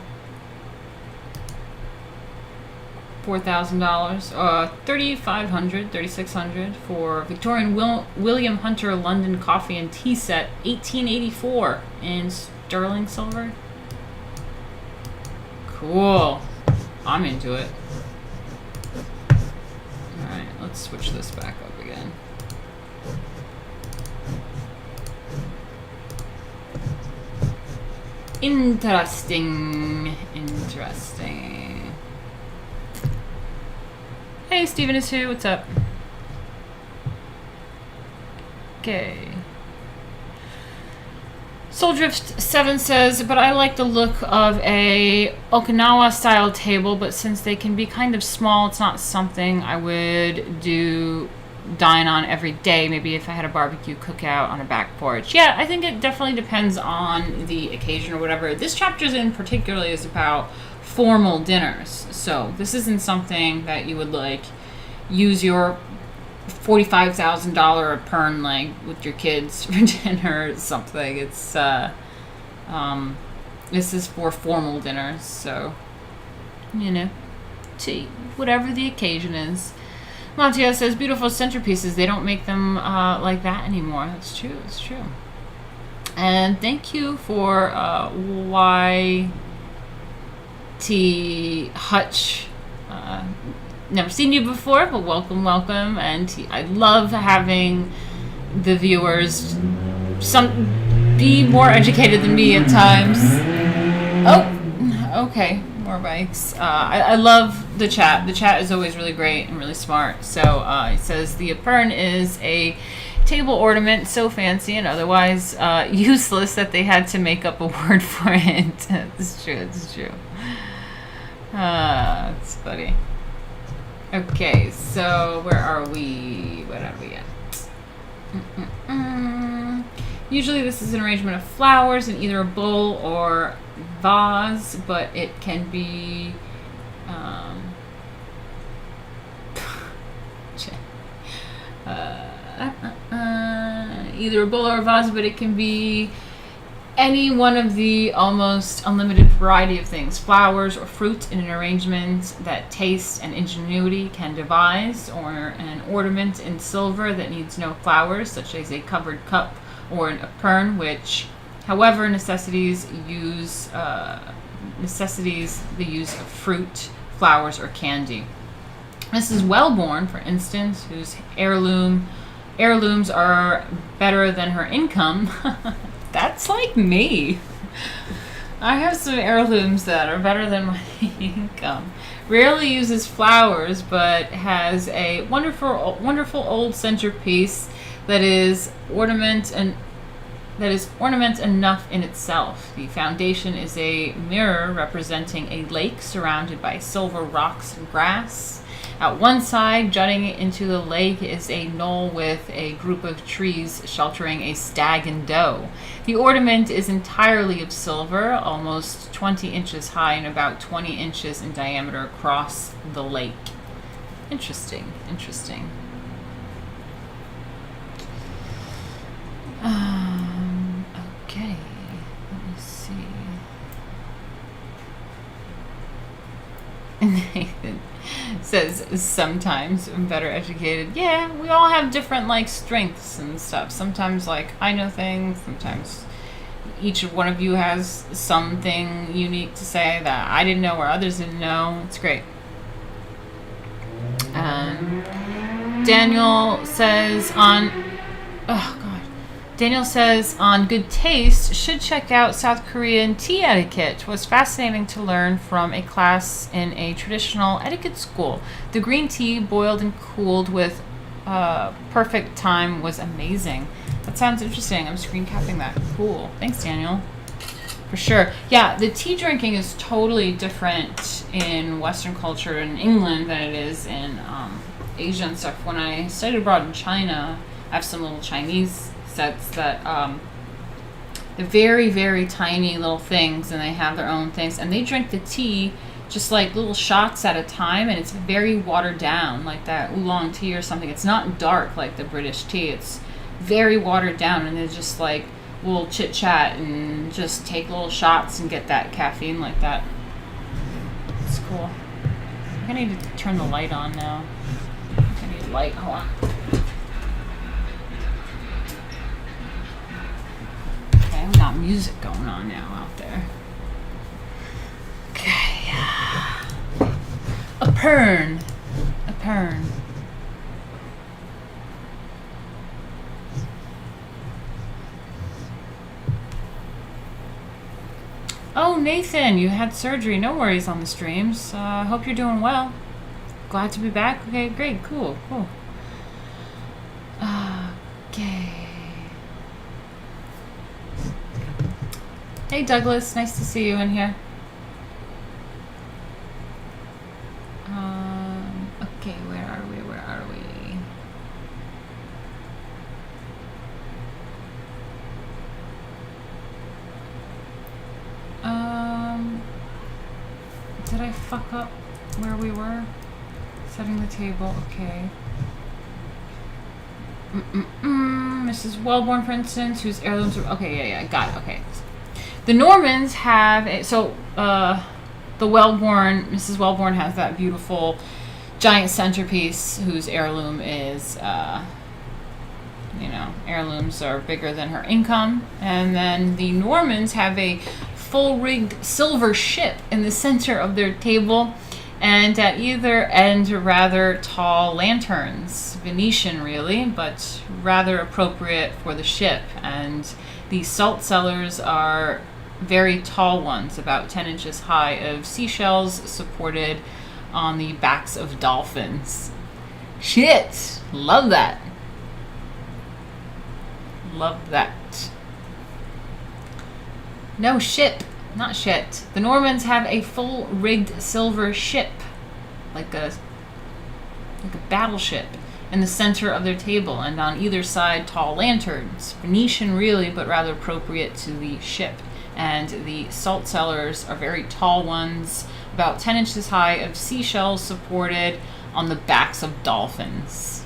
A: $4,000. $3,600 for Victorian William Hunter London coffee and tea set, 1884 in sterling silver. Cool. I'm into it. Alright, let's switch this back up again. Interesting. Interesting. Hey, Steven is here. What's up? Okay. Souldrift7 says, but I like the look of a Okinawa-style table, but since they can be kind of small, it's not something I would dine on every day. Maybe if I had a barbecue cookout on a back porch. Yeah, I think it definitely depends on the occasion or whatever. This chapter in particular is about formal dinners. So this isn't something that you would like use your $45,000 a pern like with your kids for dinner or something. It's this is for formal dinners, so to whatever the occasion is. Montia says beautiful centerpieces. They don't make them like that anymore. That's true. It's true. And thank you for YT Hutch. Never seen you before, but welcome. And I love having the viewers be more educated than me at times. Oh, okay, more bikes. I love the chat. The chat is always really great and really smart. So it says the apern is a table ornament so fancy and otherwise useless that they had to make up a word for it. It's true. It's funny. Okay, so where are we? What are we at? Usually this is an arrangement of flowers in either a bowl or vase, but it can be either a bowl or a vase, but it can be any one of the almost unlimited variety of things, flowers or fruit in an arrangement that taste and ingenuity can devise, or an ornament in silver that needs no flowers, such as a covered cup or an apern, which, however, necessitates the use of fruit, flowers, or candy. Mrs. Wellborn, for instance, whose heirlooms are better than her income. That's like me. I have some heirlooms that are better than my income. Rarely uses flowers, but has a wonderful old centerpiece that is ornament enough in itself. The foundation is a mirror representing a lake surrounded by silver rocks and grass. At one side, jutting into the lake, is a knoll with a group of trees sheltering a stag and doe. The ornament is entirely of silver, almost 20 inches high and about 20 inches in diameter across the lake. Interesting. Okay, let me see. Nathan says sometimes I'm better educated. Yeah, we all have different like strengths and stuff. Sometimes like I know things, sometimes each one of you has something unique to say that I didn't know or others didn't know. It's great. Daniel says on good taste, should check out South Korean tea etiquette. It was fascinating to learn from a class in a traditional etiquette school. The green tea boiled and cooled with perfect time was amazing. That sounds interesting. I'm screen capping that. Cool. Thanks, Daniel. For sure. Yeah, the tea drinking is totally different in Western culture in England than it is in Asia and stuff. When I studied abroad in China, I have some little Chinese sets that they're very, very tiny little things, and they have their own things, and they drink the tea just like little shots at a time, and it's very watered down, like that oolong tea or something. It's not dark like the British tea. It's very watered down, and they just like will chit chat and just take little shots and get that caffeine like that. It's cool. I need to turn the light on now. I need a light. Hold on. Okay, we got music going on now out there. Okay. A pern. Oh, Nathan, you had surgery. No worries on the streams. Hope you're doing well. Glad to be back. Okay, great. Cool. Okay. Hey Douglas, nice to see you in here. Okay, where are we? Where are we? Did I fuck up where we were? Setting the table, okay. Mrs. Wellborn, for instance, whose heirlooms are... Okay, yeah, got it, okay. The Normans have... the Wellborn, Mrs. Wellborn has that beautiful giant centerpiece whose heirloom is, heirlooms are bigger than her income. And then the Normans have a full-rigged silver ship in the center of their table, and at either end rather tall lanterns. Venetian, really, but rather appropriate for the ship. And the salt cellars are very tall ones, about 10 inches high, of seashells supported on the backs of dolphins. Shit! Love that. Love that. No, ship. Not shit. The Normans have a full-rigged silver ship, like a battleship, in the center of their table, and on either side tall lanterns. Venetian, really, but rather appropriate to the ship. And the salt cellars are very tall ones, about 10 inches high, of seashells supported on the backs of dolphins.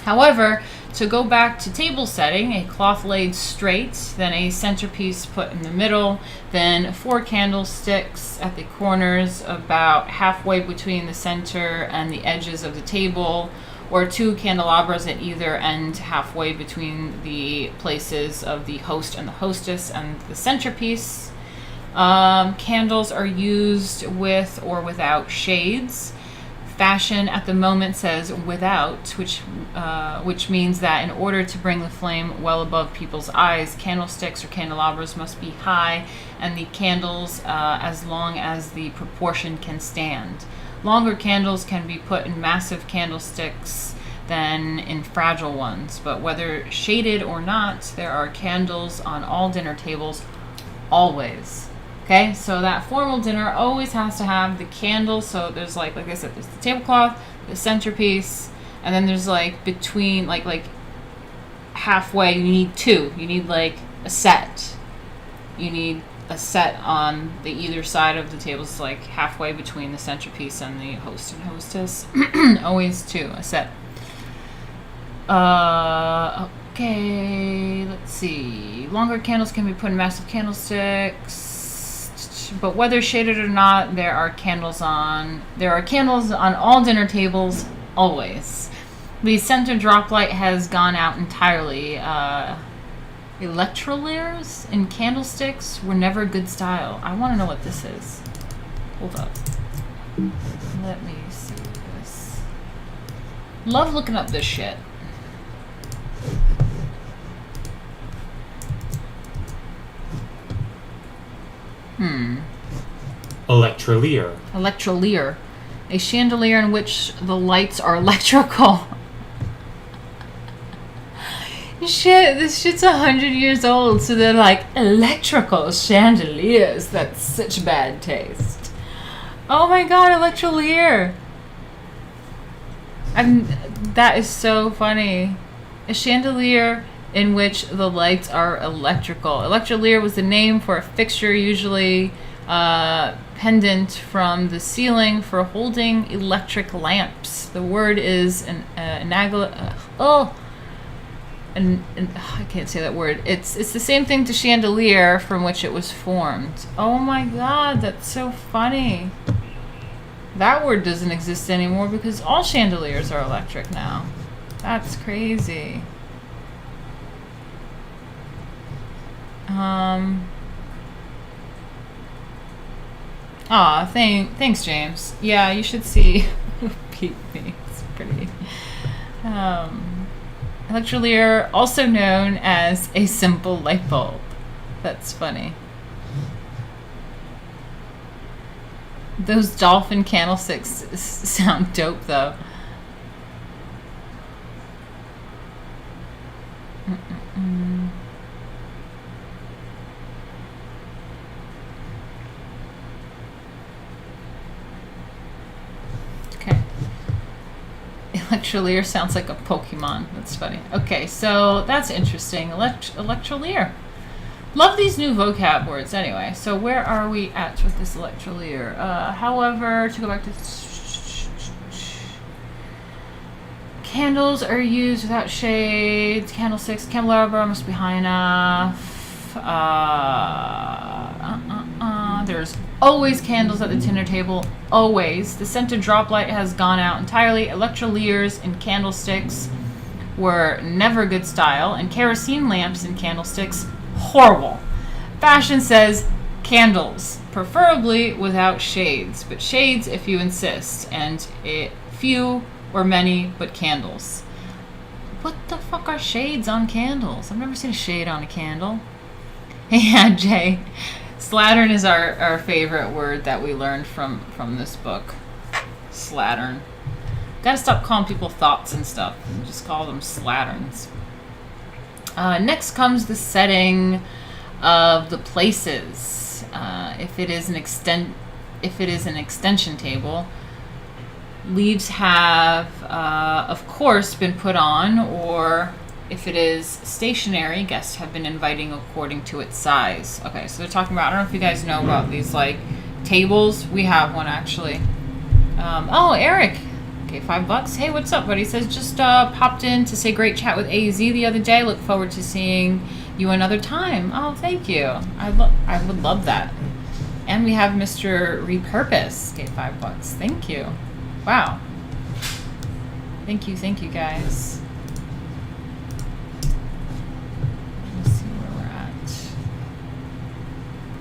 A: However, to go back to table setting, a cloth laid straight, then a centerpiece put in the middle, then 4 candlesticks at the corners about halfway between the center and the edges of the table, or 2 candelabras at either end halfway between the places of the host and the hostess and the centerpiece. Candles are used with or without shades. Fashion at the moment says without, which means that in order to bring the flame well above people's eyes, candlesticks or candelabras must be high, and the candles as long as the proportion can stand. Longer candles can be put in massive candlesticks than in fragile ones, but whether shaded or not, there are candles on all dinner tables, always. Okay, so that formal dinner always has to have the candles. So there's like I said, there's the tablecloth, the centerpiece, and then there's like between, like halfway, you need 2. You need like a set. You need a set on the either side of the tables, like halfway between the centerpiece and the host and hostess. Always 2, a set. Okay, let's see. Longer candles can be put in massive candlesticks. But whether shaded or not, there are candles on all dinner tables, always. The center drop light has gone out entirely. Electrolaires in candlesticks were never good style. I want to know what this is. Hold up. Let me see this. Love looking up this shit.
D: Electrolier.
A: Electrolier. A chandelier in which the lights are electrical. Shit, this shit's 100 years old, so they're like, electrical chandeliers. That's such bad taste. Oh my god, Electrolier. That is so funny. A chandelier in which the lights are electrical. Electrolier was the name for a fixture, usually pendant from the ceiling for holding electric lamps. The word is I can't say that word. It's the same thing to chandelier from which it was formed. Oh my god, that's so funny. That word doesn't exist anymore because all chandeliers are electric now. That's crazy. Thanks, James. Yeah, you should see Peep Me. It's pretty. Electrolier, also known as a simple light bulb. That's funny. Those dolphin candlesticks sound dope, though. Electrolier sounds like a Pokemon. That's funny. Okay, so that's interesting. Electrolier. Love these new vocab words anyway. So where are we at with this Electrolier? However, to go back to... Candles are used without shades. Candlesticks. Candelabra must be high enough. There's always candles at the dinner table. Always. The scented drop light has gone out entirely. Electroliers and candlesticks were never good style. And kerosene lamps and candlesticks, horrible. Fashion says candles, preferably without shades. But shades if you insist. And few or many, but candles. What the fuck are shades on candles? I've never seen a shade on a candle. Yeah, Jay. Slattern is our favorite word that we learned from this book. Slattern. Gotta stop calling people thoughts and stuff and just call them slatterns. Next comes the setting of the places. If it is an extension table, leaves have, of course, been put on, or if it is stationary, guests have been inviting according to its size. Okay, so they're talking about, I don't know if you guys know about these, like, tables. We have one, actually. Oh, Eric. Okay, $5. Hey, what's up, buddy? He says, just popped in to say great chat with AZ the other day. Look forward to seeing you another time. Oh, thank you. I would love that. And we have Mr. Repurpose. Okay, $5. Thank you. Wow. Thank you, guys. Let's see where we're at.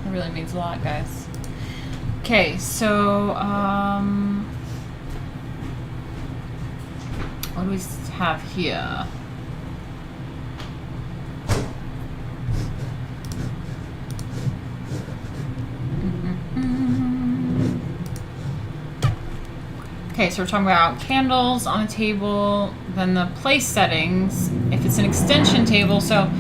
A: That really means a lot, guys. Okay, so, what do we have here? Okay, so we're talking about candles on a table, then the place settings, if it's an extension table. So,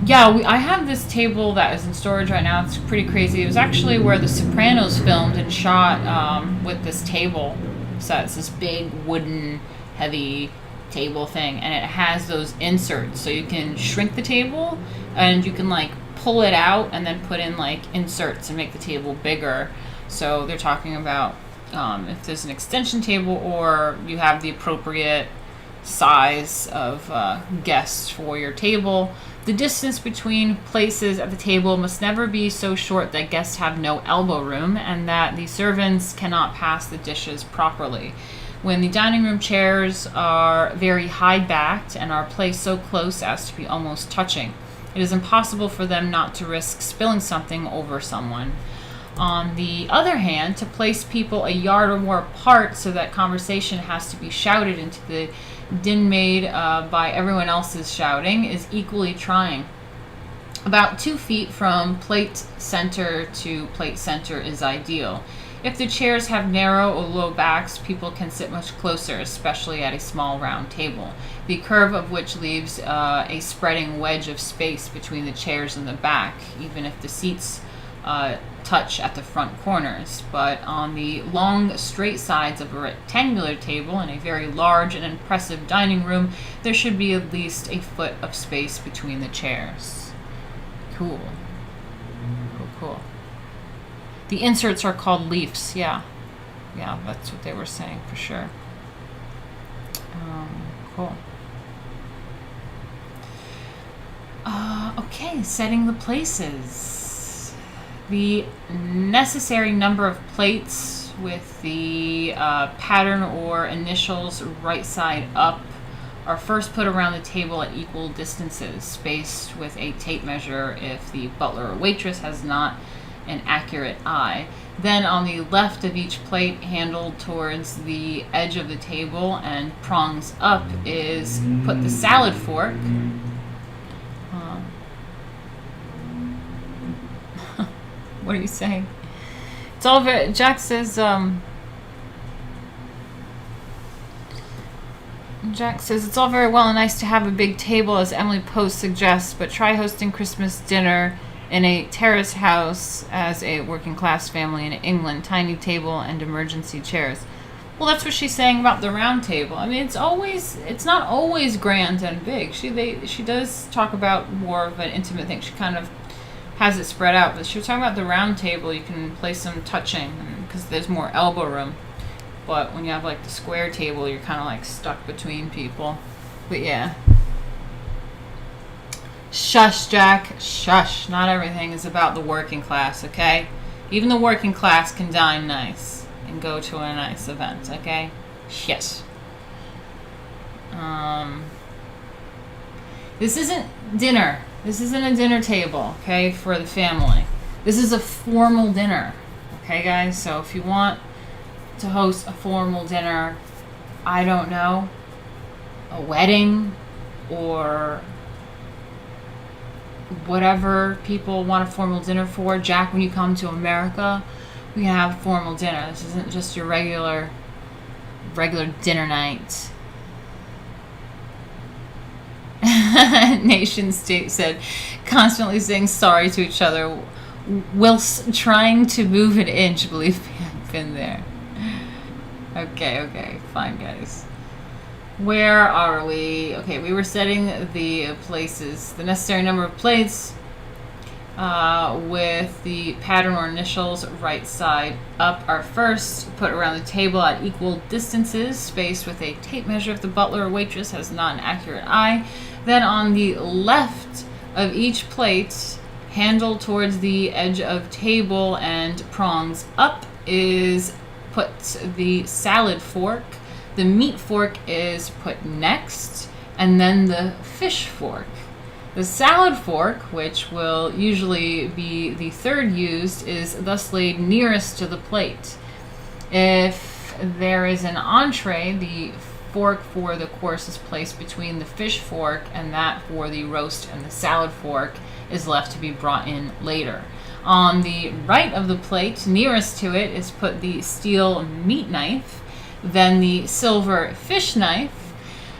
A: yeah, I have this table that is in storage right now. It's pretty crazy. It was actually where The Sopranos filmed and shot with this table. So it's this big wooden, heavy table thing, and it has those inserts. So you can shrink the table, and you can, like, pull it out and then put in, like, inserts and make the table bigger. So they're talking about if there's an extension table or you have the appropriate size of guests for your table. The distance between places at the table must never be so short that guests have no elbow room and that the servants cannot pass the dishes properly. When the dining room chairs are very high-backed and are placed so close as to be almost touching, it is impossible for them not to risk spilling something over someone. On the other hand, to place people a yard or more apart so that conversation has to be shouted into the din made by everyone else's shouting is equally trying. About 2 feet from plate center to plate center is ideal. If the chairs have narrow or low backs, people can sit much closer, especially at a small round table, the curve of which leaves a spreading wedge of space between the chairs and the back, even if the seats touch at the front corners. But on the long straight sides of a rectangular table in a very large and impressive dining room, there should be at least a foot of space between the chairs. Cool. The inserts are called leaves. Yeah, that's what they were saying for sure. Cool. Okay, setting the places. The necessary number of plates with the pattern or initials right side up are first put around the table at equal distances, spaced with a tape measure if the butler or waitress has not an accurate eye. Then on the left of each plate, handled towards the edge of the table and prongs up, is put the salad fork. What are you saying? It's all very, Jack says, it's all very well and nice to have a big table, as Emily Post suggests, but try hosting Christmas dinner in a terrace house as a working class family in England. Tiny table and emergency chairs. Well, that's what she's saying about the round table. I mean, it's not always grand and big. She does talk about more of an intimate thing. She kind of has it spread out, but she was talking about the round table. You can place them touching because there's more elbow room. But when you have like the square table, you're kind of like stuck between people. But yeah. Shush, Jack. Shush. Not everything is about the working class, okay? Even the working class can dine nice and go to a nice event, okay? Yes. This isn't dinner. This isn't a dinner table, okay, for the family. This is a formal dinner, okay, guys? So if you want to host a formal dinner, I don't know, a wedding or whatever people want a formal dinner for. Jack, when you come to America, we can have a formal dinner. This isn't just your regular dinner night. Nation state said, constantly saying sorry to each other whilst trying to move an inch. Believe me, I've been there. Okay, fine, guys. Where are we? Okay, we were setting the places, the necessary number of plates with the pattern or initials right side up are first put around the table at equal distances, spaced with a tape measure if the butler or waitress has not an accurate eye. Then on the left of each plate, handle towards the edge of table and prongs up is put the salad fork. The meat fork is put next, and then the fish fork. The salad fork, which will usually be the third used, is thus laid nearest to the plate. If there is an entree, the fork for the course is placed between the fish fork, and that for the roast and the salad fork is left to be brought in later. On the right of the plate, nearest to it, is put the steel meat knife, then the silver fish knife,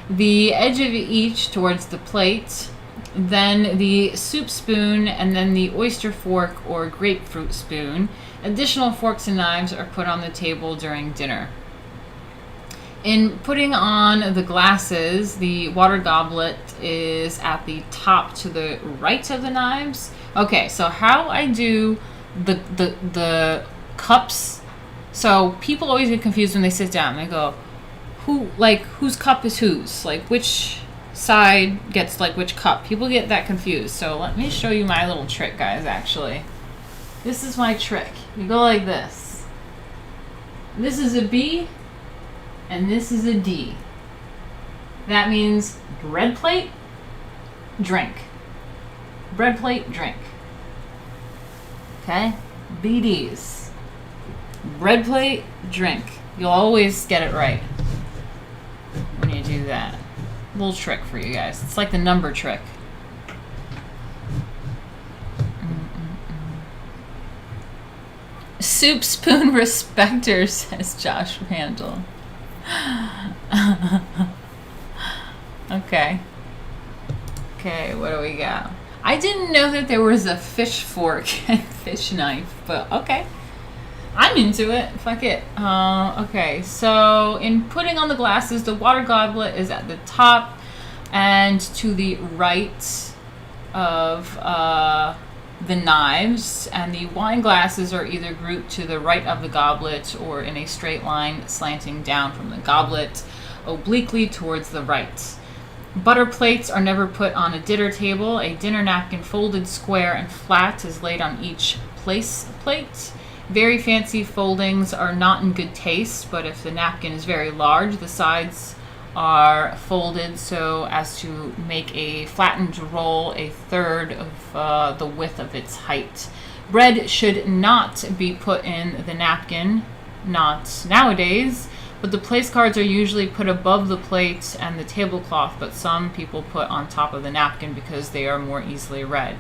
A: the edge of each towards the plate, then the soup spoon, and then the oyster fork or grapefruit spoon. Additional forks and knives are put on the table during dinner. In putting on the glasses, the water goblet is at the top to the right of the knives. Okay, so how I do the cups. So people always get confused when they sit down. They go, whose cup is whose? Like, which side gets, like, which cup? People get that confused. So let me show you my little trick, guys, actually. This is my trick. You go like this. This is a B, and this is a D. That means bread plate, drink. Bread plate, drink. Okay? BDs. Bread plate, drink. You'll always get it right when you do that. Little trick for you guys. It's like the number trick. Soup spoon respecter, says Josh Randall. Okay, what do we got? I didn't know that there was a fish fork and fish knife, but okay. I'm into it. Fuck it. Okay, so in putting on the glasses, the water goblet is at the top and to the right of the knives, and the wine glasses are either grouped to the right of the goblet or in a straight line slanting down from the goblet obliquely towards the right. Butter plates are never put on a dinner table. A dinner napkin folded square and flat is laid on each plate. Very fancy foldings are not in good taste, but if the napkin is very large, the sides are folded so as to make a flattened roll a third of the width of its height. Bread should not be put in the napkin, not nowadays, but the place cards are usually put above the plate and the tablecloth, but some people put on top of the napkin because they are more easily read.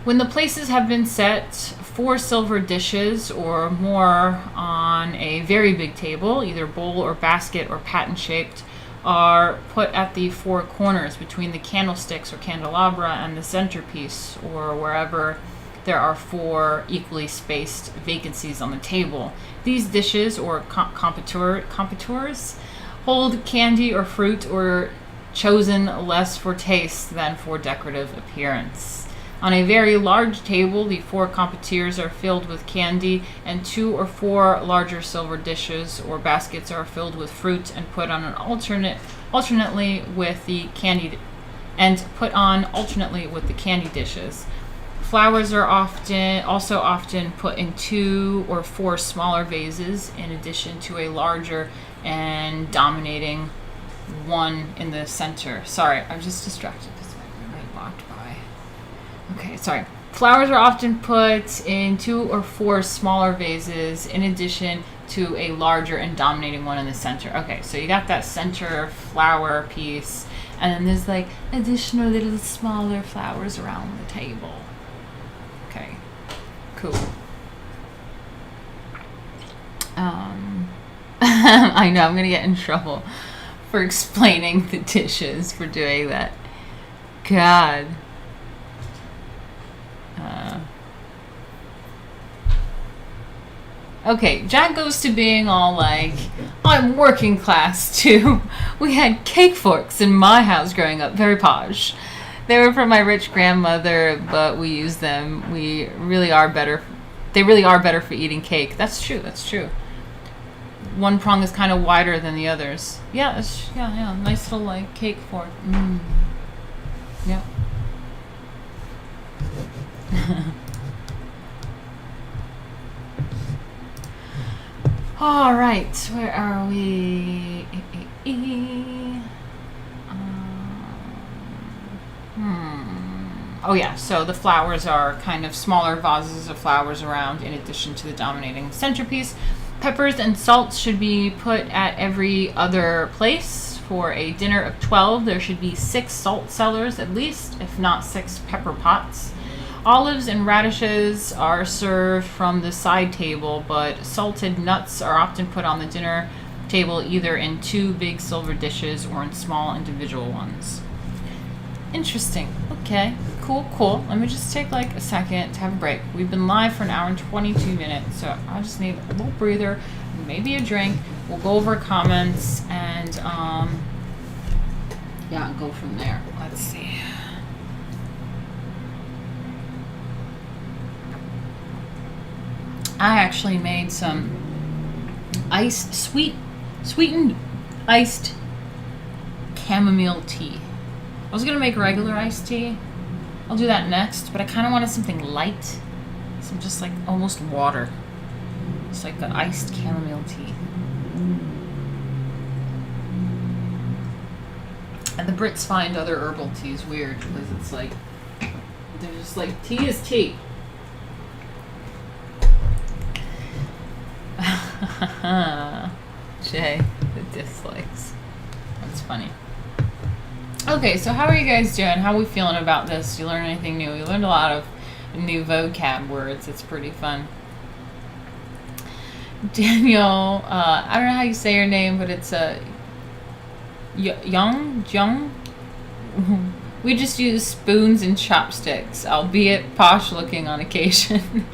A: When the places have been set, 4 silver dishes or more on a very big table, either bowl or basket or patent-shaped, are put at the 4 corners between the candlesticks or candelabra and the centerpiece, or wherever there are 4 equally spaced vacancies on the table. These dishes, or competitors, hold candy or fruit or chosen less for taste than for decorative appearance. On a very large table, the 4 competitors are filled with candy, and 2 or 4 larger silver dishes or baskets are filled with fruit and put on alternately with the candy dishes. Flowers are often put in 2 or 4 smaller vases in addition to a larger and dominating one in the center. Sorry, I'm just distracted because I walked by. Okay, sorry. Flowers are often put in 2 or 4 smaller vases in addition to a larger and dominating one in the center. Okay, so you got that center flower piece, and then there's like additional little smaller flowers around the table. Okay, cool. I know I'm gonna get in trouble for explaining the dishes for doing that. God. Okay, Jack goes to being all like, I'm working class too. We had cake forks in my house growing up, very posh. They were from my rich grandmother, but we use them. They really are better for eating cake. That's true. One prong is kind of wider than the others. Yeah, yeah. Nice little like cake fork. Yep. All right, where are we? Oh yeah, so the flowers are kind of smaller vases of flowers around in addition to the dominating centerpiece. Peppers and salts should be put at every other place. For a dinner of 12, there should be 6 salt cellars at least, if not 6 pepper pots. Olives and radishes are served from the side table, but salted nuts are often put on the dinner table either in 2 big silver dishes or in small individual ones. Interesting. Okay. Cool. Let me just take like a second to have a break. We've been live for an hour and 22 minutes, so I just need a little breather, maybe a drink. We'll go over comments and go from there. Let's see. I actually made some sweetened iced chamomile tea. I was gonna make regular iced tea. I'll do that next, but I kind of wanted something light, some just like almost water. It's like the iced chamomile tea. And the Brits find other herbal teas weird because it's like they're just like tea is tea. Jay, the dislikes. That's funny. Okay, so how are you guys doing? How are we feeling about this? You learn anything new? We learned a lot of new vocab words. It's pretty fun. Daniel, I don't know how you say your name, but it's Jung. We just use spoons and chopsticks, albeit posh looking on occasion.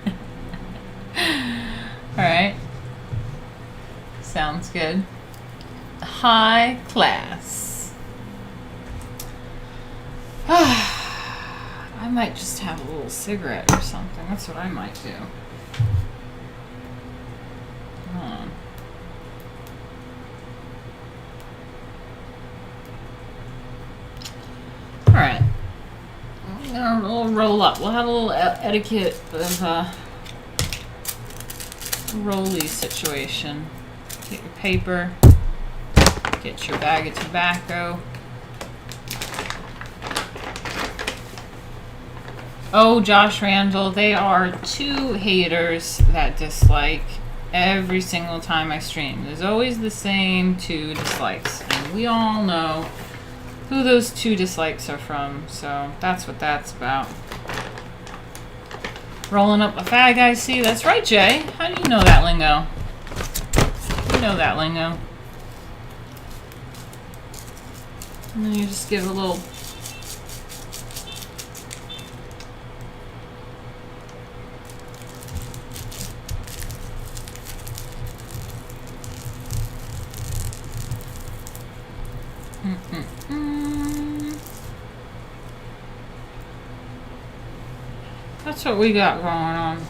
A: Alright. Sounds good. High class. I might just have a little cigarette or something. That's what I might do. Alright. We'll roll up. We'll have a little etiquette of rolly situation. Get your paper. Get your bag of tobacco. Oh, Josh Randall, they are 2 haters that dislike every single time I stream. There's always the same 2 dislikes. And we all know who those 2 dislikes are from. So that's what that's about. Rolling up a fag, I see. That's right, Jay. How do you know that lingo? You know that lingo. And then you just give a little that's what we got going on.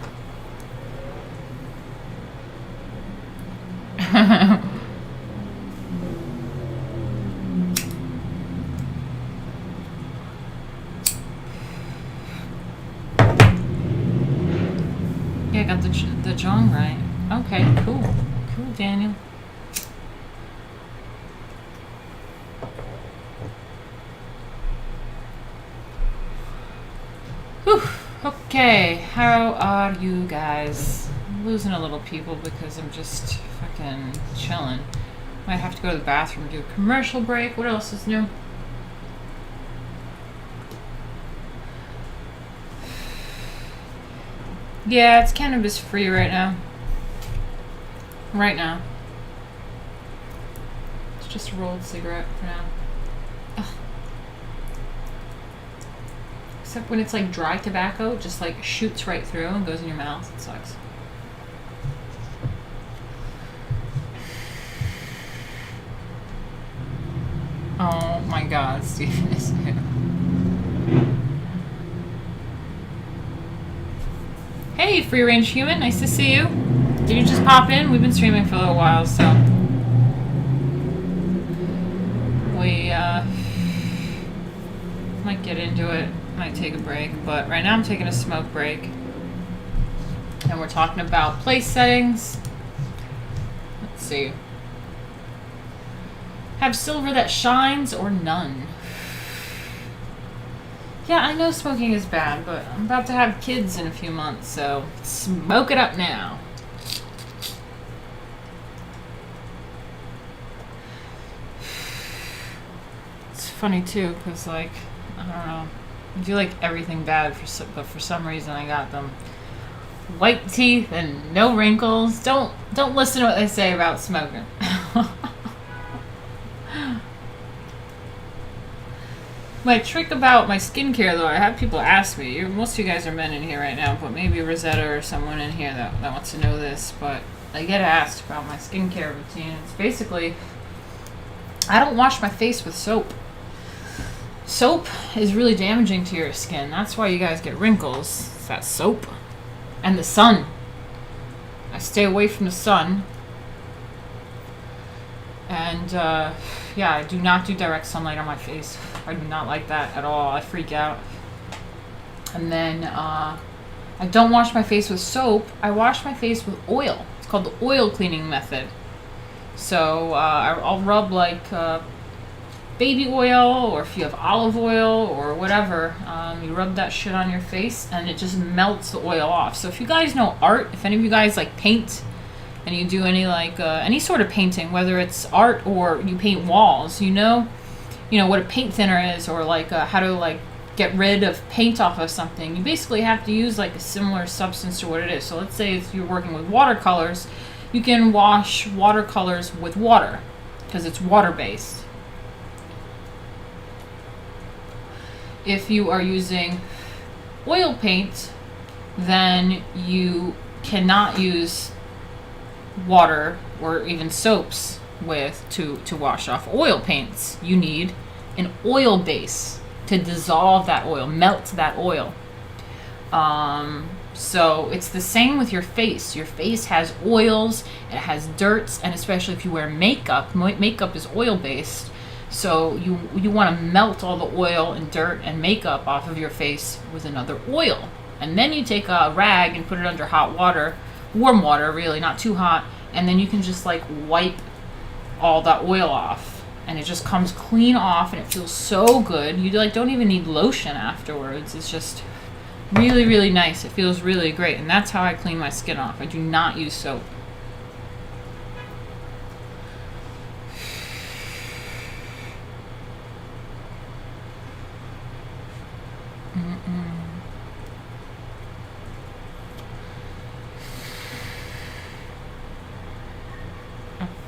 A: Yeah, I got the John right. Okay, cool. Cool, Daniel. Whew. Okay, how are you guys? I'm losing a little people because I'm just fucking chilling. Might have to go to the bathroom, do a commercial break. What else is new? Yeah, it's cannabis free right now. Right now. It's just a rolled cigarette for now. Ugh. Except when it's like dry tobacco, it just like shoots right through and goes in your mouth. It sucks. Oh my god, Stephen is here. Hey, free range human, nice to see you. Did you just pop in? We've been streaming for a little while, so we might get into it, might take a break, but right now I'm taking a smoke break. And we're talking about place settings. Let's see. Have silver that shines or none? Yeah, I know smoking is bad, but I'm about to have kids in a few months, so smoke it up now. It's funny too, because like, I don't know, I do like everything bad, but for some reason I got them. White teeth and no wrinkles. Don't listen to what they say about smoking. My trick about my skincare, though, I have people ask me. Most of you guys are men in here right now, but maybe Rosetta or someone in here that wants to know this. But I get asked about my skincare routine. It's basically, I don't wash my face with soap. Soap is really damaging to your skin. That's why you guys get wrinkles. It's that soap. And the sun. I stay away from the sun. And, yeah, I do not do direct sunlight on my face. I do not like that at all. I freak out. And then, I don't wash my face with soap. I wash my face with oil. It's called the oil cleaning method. So, I'll rub, like, baby oil, or if you have olive oil, or whatever. You rub that shit on your face, and it just melts the oil off. So if you guys know art, if any of you guys, like, paint, and you do any, like, any sort of painting, whether it's art or you paint walls, you know what a paint thinner is, or like how to like get rid of paint off of something. You basically have to use like a similar substance to what it is. So let's say if you're working with watercolors, you can wash watercolors with water because it's water based. If you are using oil paint, then you cannot use water or even soaps to wash off oil paints. You need an oil base to dissolve that oil, melt that oil. So it's the same with your face. Your face has oils, it has dirts, and especially if you wear makeup, makeup is oil based. So you want to melt all the oil and dirt and makeup off of your face with another oil. And then you take a rag and put it under hot water, warm water really, not too hot, and then you can just like wipe all that oil off. And it just comes clean off and it feels so good. You like don't even need lotion afterwards. It's just really, really nice. It feels really great. And that's how I clean my skin off. I do not use soap.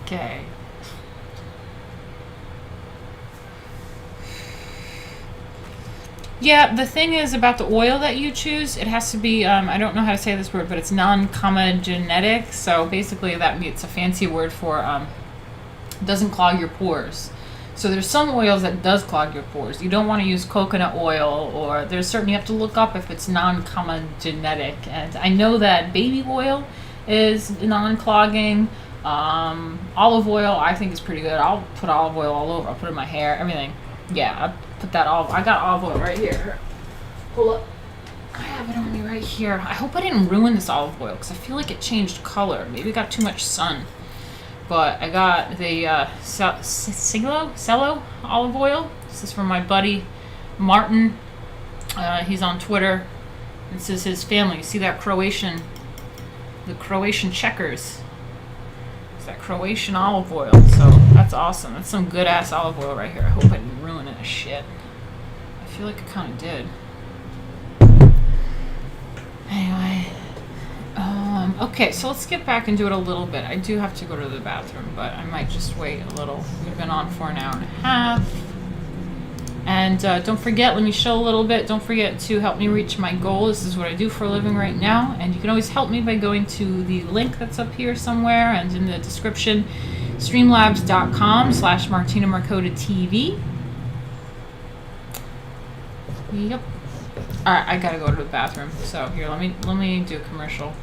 A: Okay. Yeah, the thing is about the oil that you choose, it has to be, I don't know how to say this word, but it's non-comedogenic. So basically it's a fancy word for, doesn't clog your pores. So there's some oils that does clog your pores. You don't want to use coconut oil, or there's certain, you have to look up if it's non-comedogenic. And I know that baby oil is non-clogging. Olive oil I think is pretty good. I'll put olive oil all over. I'll put it in my hair, everything. Yeah, I put that I got olive oil right here. Pull up. I have it on me right here. I hope I didn't ruin this olive oil because I feel like it changed color. Maybe it got too much sun. But I got the Cello olive oil. This is from my buddy Martin. He's on Twitter. This is his family. You see that the Croatian checkers. It's that Croatian olive oil. So that's awesome. That's some good ass olive oil right here. I hope I didn't ruin it. Shit. I feel like I kind of did. Anyway. Okay, so let's get back and do it a little bit. I do have to go to the bathroom, but I might just wait a little. We've been on for an hour and a half. And don't forget, let me show a little bit. Don't forget to help me reach my goal. This is what I do for a living right now. And you can always help me by going to the link that's up here somewhere and in the description, streamlabs.com/Martina Markota TV. Yep. All right, I gotta go to the bathroom. So here, let me do a commercial.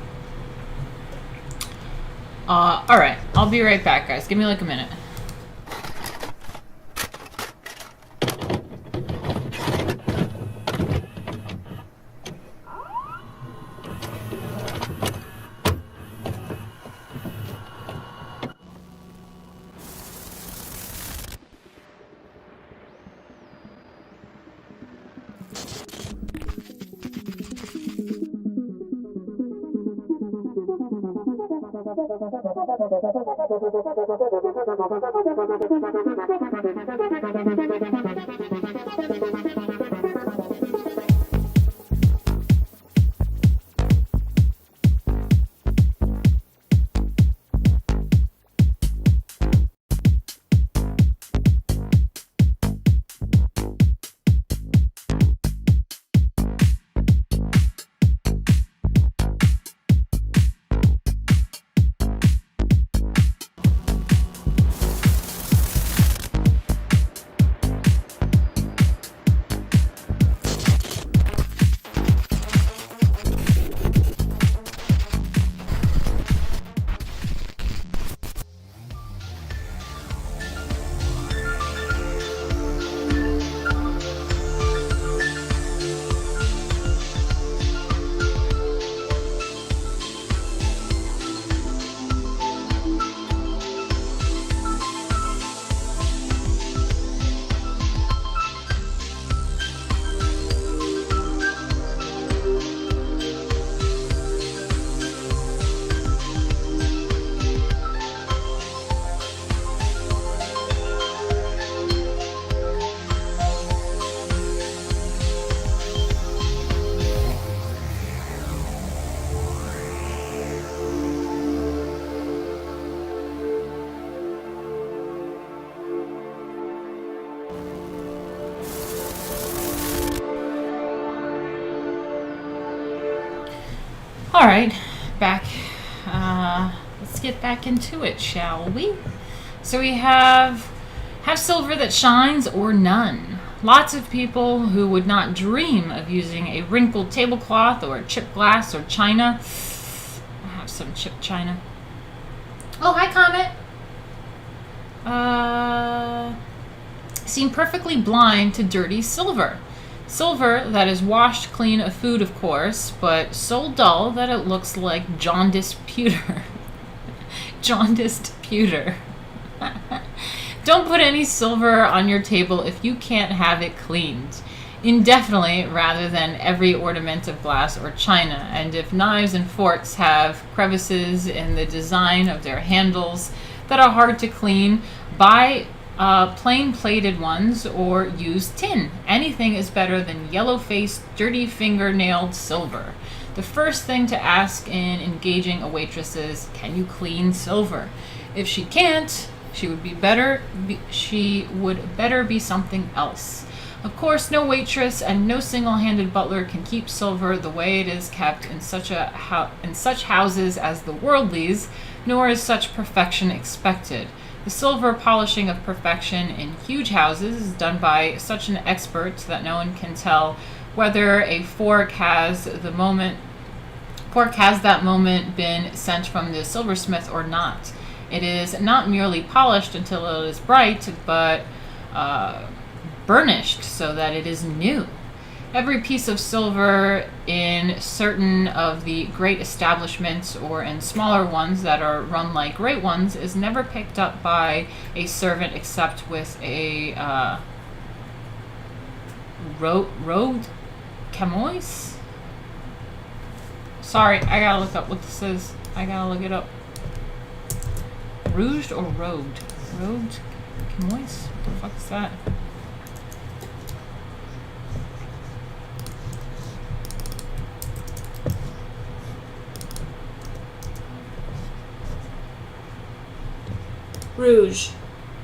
A: All right, I'll be right back, guys. Give me like a minute. All right, back. Let's get back into it, shall we? So we have silver that shines or none. Lots of people who would not dream of using a wrinkled tablecloth or chipped glass or china. I have some chipped china. Oh, hi, Comet. Seem perfectly blind to dirty silver. Silver that is washed clean of food, of course, but so dull that it looks like jaundiced pewter. Jaundiced pewter. Don't put any silver on your table if you can't have it cleaned. Indefinitely rather than every ornament of glass or china. And if knives and forks have crevices in the design of their handles that are hard to clean, buy plain plated ones or use tin. Anything is better than yellow-faced, dirty finger-nailed silver. The first thing to ask in engaging a waitress is, can you clean silver? If she can't, she would better be something else. Of course, no waitress and no single-handed butler can keep silver the way it is kept in such houses as the Worldlies, nor is such perfection expected. The silver polishing of perfection in huge houses is done by such an expert that no one can tell whether a fork has that moment been sent from the silversmith or not. It is not merely polished until it is bright, but burnished so that it is new. Every piece of silver in certain of the great establishments or in smaller ones that are run like great ones is never picked up by a servant except with a road camois? Sorry, I gotta look up what this is. I gotta look it up. Rouged or robed? Robed camois? What the fuck is that?
C: Rouge.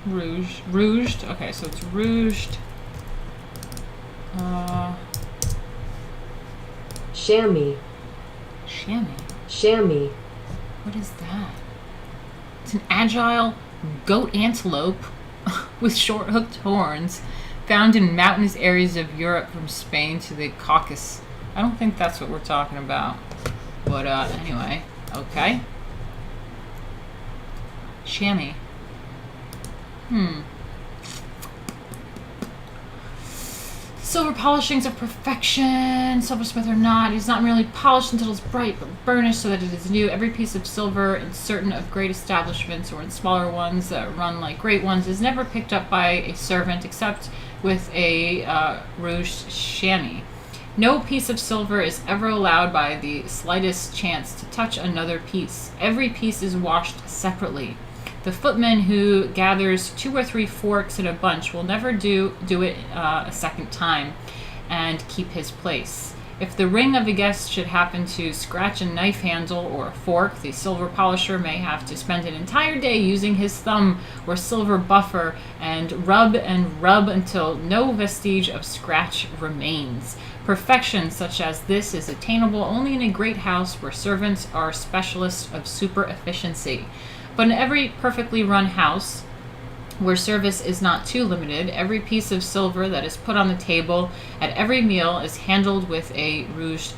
A: Rouged. Okay, so it's rouged.
B: Chamois.
A: Chamois. What is that? It's an agile goat antelope with short hooked horns found in mountainous areas of Europe from Spain to the Caucasus. I don't think that's what we're talking about. But anyway, okay. Chamois. Silver polishings of perfection, silversmith or not, it is not merely polished until it is bright, but burnished so that it is new. Every piece of silver in certain of great establishments or in smaller ones that run like great ones is never picked up by a servant except with a rouged chamois. No piece of silver is ever allowed by the slightest chance to touch another piece. Every piece is washed separately. The footman who gathers 2 or 3 forks in a bunch will never do it a second time and keep his place. If the ring of a guest should happen to scratch a knife handle or a fork, the silver polisher may have to spend an entire day using his thumb or silver buffer and rub until no vestige of scratch remains. Perfection such as this is attainable only in a great house where servants are specialists of super efficiency. But in every perfectly run house, where service is not too limited, every piece of silver that is put on the table at every meal is handled with a rouged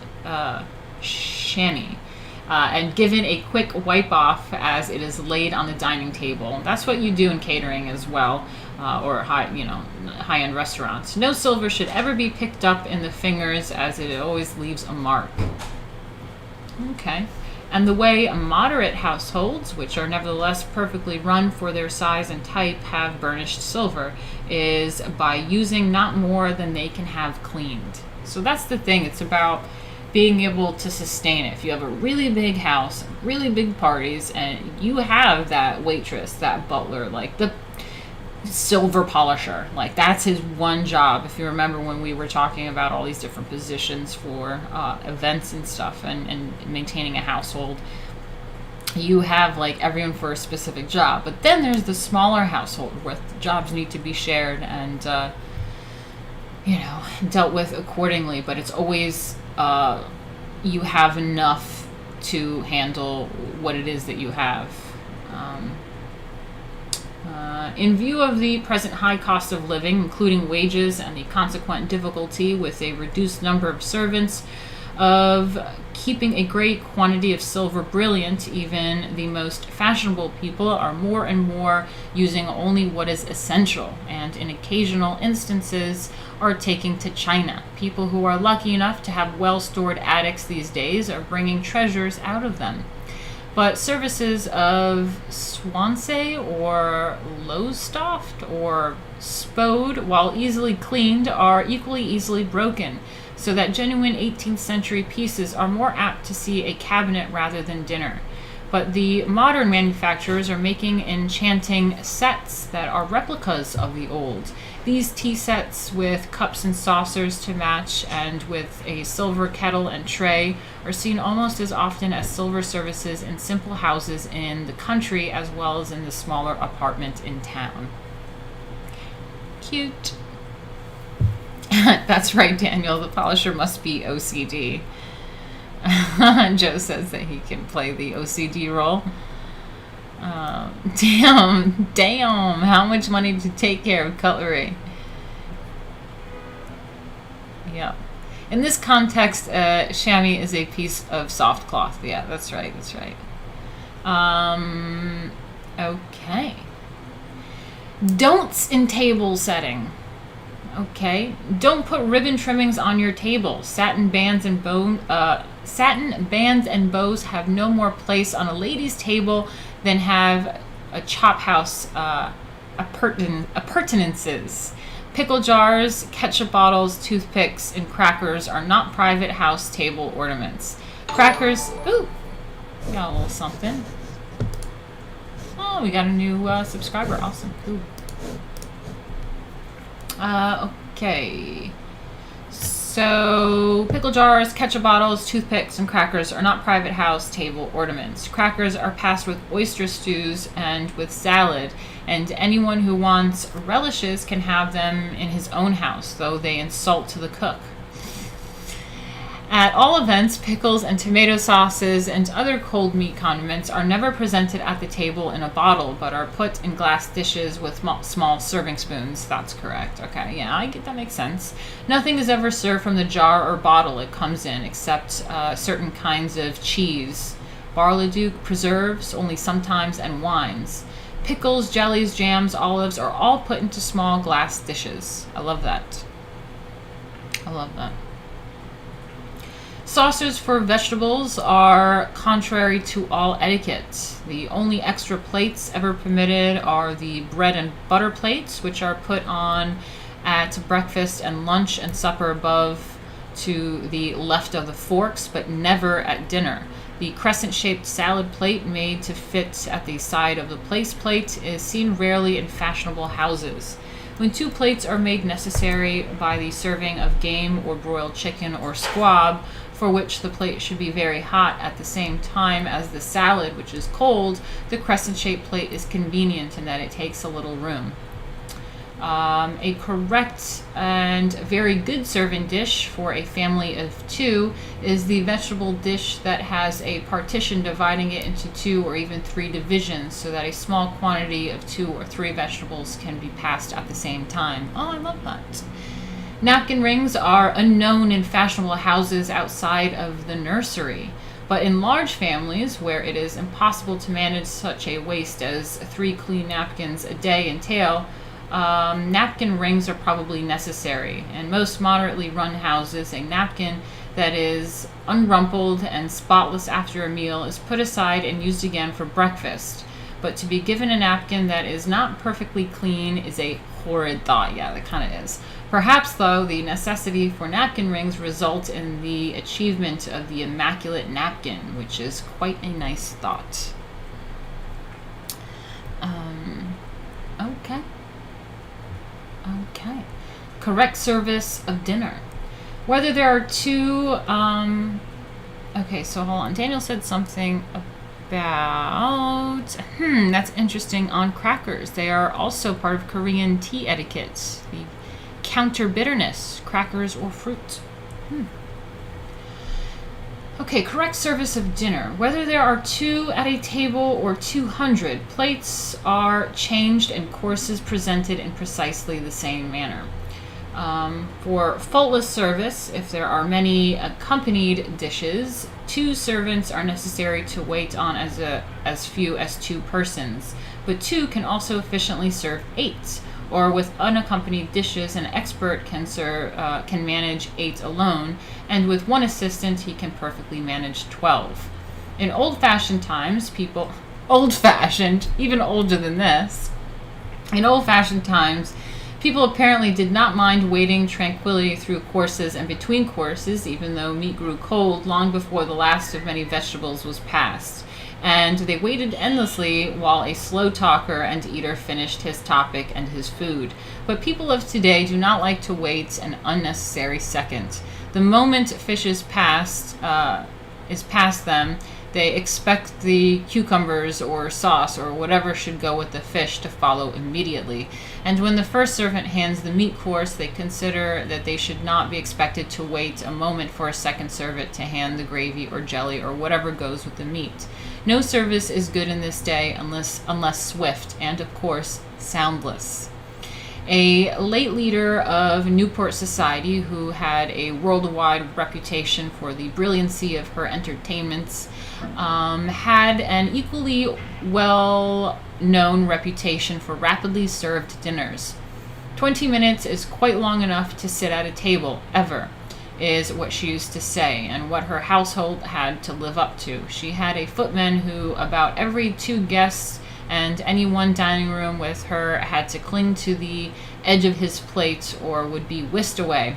A: chamois and given a quick wipe off as it is laid on the dining table. That's what you do in catering as well, or high-end restaurants. No silver should ever be picked up in the fingers, as it always leaves a mark. Okay. And the way moderate households, which are nevertheless perfectly run for their size and type, have burnished silver is by using not more than they can have cleaned. So that's the thing. It's about being able to sustain it. If you have a really big house, really big parties, and you have that waitress, that butler, like the silver polisher, like that's his one job. If you remember when we were talking about all these different positions for events and stuff and maintaining a household, you have like everyone for a specific job. But then there's the smaller household where the jobs need to be shared and dealt with accordingly, but it's always you have enough to handle what it is that you have. In view of the present high cost of living, including wages and the consequent difficulty with a reduced number of servants of keeping a great quantity of silver brilliant, even the most fashionable people are more and more using only what is essential, and in occasional instances are taking to China. People who are lucky enough to have well-stored attics these days are bringing treasures out of them. But services of Swansea or Lowestoft or Spode, while easily cleaned, are equally easily broken, so that genuine 18th century pieces are more apt to see a cabinet rather than dinner. But the modern manufacturers are making enchanting sets that are replicas of the old. These tea sets with cups and saucers to match and with a silver kettle and tray are seen almost as often as silver services in simple houses in the country as well as in the smaller apartment in town. Cute. That's right, Daniel. The polisher must be OCD. Joe says that he can play the OCD role. Damn. How much money to take care of cutlery? Yeah. In this context, chamois is a piece of soft cloth. Yeah, that's right. That's right. Okay. Don'ts in table setting. Okay. Don't put ribbon trimmings on your table. Satin bands and bows have no more place on a lady's table than have a chop house appurtenances. Pickle jars, ketchup bottles, toothpicks, and crackers are not private house table ornaments. Crackers, ooh, we got a little something. Oh, we got a new subscriber. Awesome. Ooh. Okay. So, pickle jars, ketchup bottles, toothpicks, and crackers are not private house table ornaments. Crackers are passed with oyster stews and with salad, and anyone who wants relishes can have them in his own house, though they insult to the cook. At all events, pickles and tomato sauces and other cold meat condiments are never presented at the table in a bottle, but are put in glass dishes with small serving spoons. That's correct. Okay, yeah, I get that makes sense. Nothing is ever served from the jar or bottle it comes in, except certain kinds of cheese. Bar-le-duc, preserves, only sometimes, and wines. Pickles, jellies, jams, olives are all put into small glass dishes. I love that. I love that. Saucers for vegetables are contrary to all etiquette. The only extra plates ever permitted are the bread and butter plates, which are put on at breakfast and lunch and supper above to the left of the forks, but never at dinner. The crescent-shaped salad plate made to fit at the side of the place plate is seen rarely in fashionable houses. When two plates are made necessary by the serving of game or broiled chicken or squab, for which the plate should be very hot at the same time as the salad, which is cold, the crescent-shaped plate is convenient in that it takes a little room. A correct and very good serving dish for a family of two is the vegetable dish that has a partition dividing it into 2 or even 3 divisions so that a small quantity of 2 or 3 vegetables can be passed at the same time. Oh, I love that. Napkin rings are unknown in fashionable houses outside of the nursery, but in large families where it is impossible to manage such a waste as 3 clean napkins a day entail, napkin rings are probably necessary. In most moderately run houses, a napkin that is unrumpled and spotless after a meal is put aside and used again for breakfast. But to be given a napkin that is not perfectly clean is a horrid thought. Yeah, that kind of is. Perhaps, though, the necessity for napkin rings results in the achievement of the immaculate napkin, which is quite a nice thought. Okay. Correct service of dinner. Whether there are 2... okay, so hold on. Daniel said something about... that's interesting on crackers. They are also part of Korean tea etiquette. The counter bitterness, crackers or fruit. Okay, correct service of dinner. Whether there are 2 at a table or 200, plates are changed and courses presented in precisely the same manner. For faultless service, if there are many accompanied dishes, 2 servants are necessary to wait on as few as 2 persons, but 2 can also efficiently serve 8. Or with unaccompanied dishes, an expert can manage 8 alone, and with 1 assistant, he can perfectly manage 12. In old-fashioned times, old-fashioned, even older than this, in old-fashioned times, people apparently did not mind waiting tranquilly through courses and between courses, even though meat grew cold long before the last of many vegetables was passed. And they waited endlessly while a slow talker and eater finished his topic and his food. But people of today do not like to wait an unnecessary second. The moment fish is past them, They expect the cucumbers or sauce or whatever should go with the fish to follow immediately. And when the first servant hands the meat course, they consider that they should not be expected to wait a moment for a second servant to hand the gravy or jelly or whatever goes with the meat. No service is good in this day unless swift and, of course, soundless. A late leader of Newport society who had a worldwide reputation for the brilliancy of her entertainments had an equally well-known reputation for rapidly served dinners. 20 minutes is quite long enough to sit at a table, ever, is what she used to say, and what her household had to live up to. She had a footman who, about every 2 guests and any one dining room with her, had to cling to the edge of his plate or would be whisked away.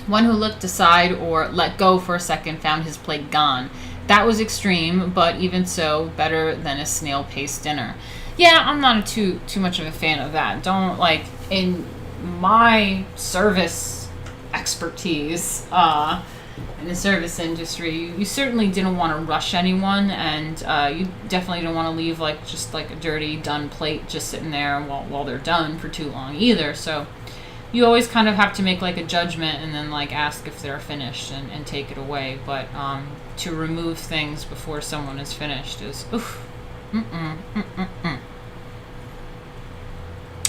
A: One who looked aside or let go for a second found his plate gone. That was extreme, but even so, better than a snail-paced dinner. Yeah, I'm not too much of a fan of that. Don't, like, in my service expertise, in the service industry, you certainly didn't want to rush anyone, and you definitely don't want to leave just like a dirty done plate just sitting there while they're done for too long either. So you always kind of have to make like a judgment and then like ask if they're finished and take it away. But to remove things before someone is finished is oof.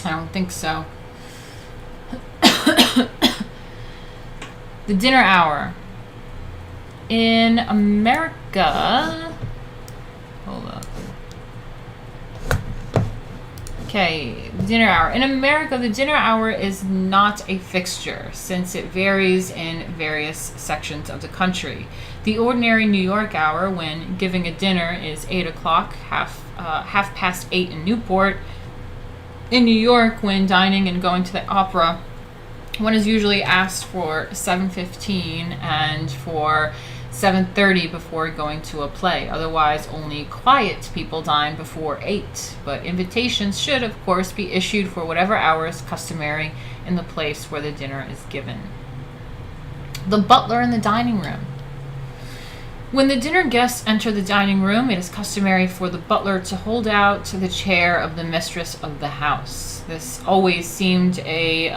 A: I don't think so. The dinner hour. In America, hold up. Okay, the dinner hour. In America, the dinner hour is not a fixture since it varies in various sections of the country. The ordinary New York hour when giving a dinner is 8 o'clock, half past 8 in Newport. In New York, when dining and going to the opera, one is usually asked for 7:15 and for 7:30 before going to a play. Otherwise, only quiet people dine before 8. But invitations should, of course, be issued for whatever hour is customary in the place where the dinner is given. The butler in the dining room. When the dinner guests enter the dining room, it is customary for the butler to hold out the chair of the mistress of the house. This always seems a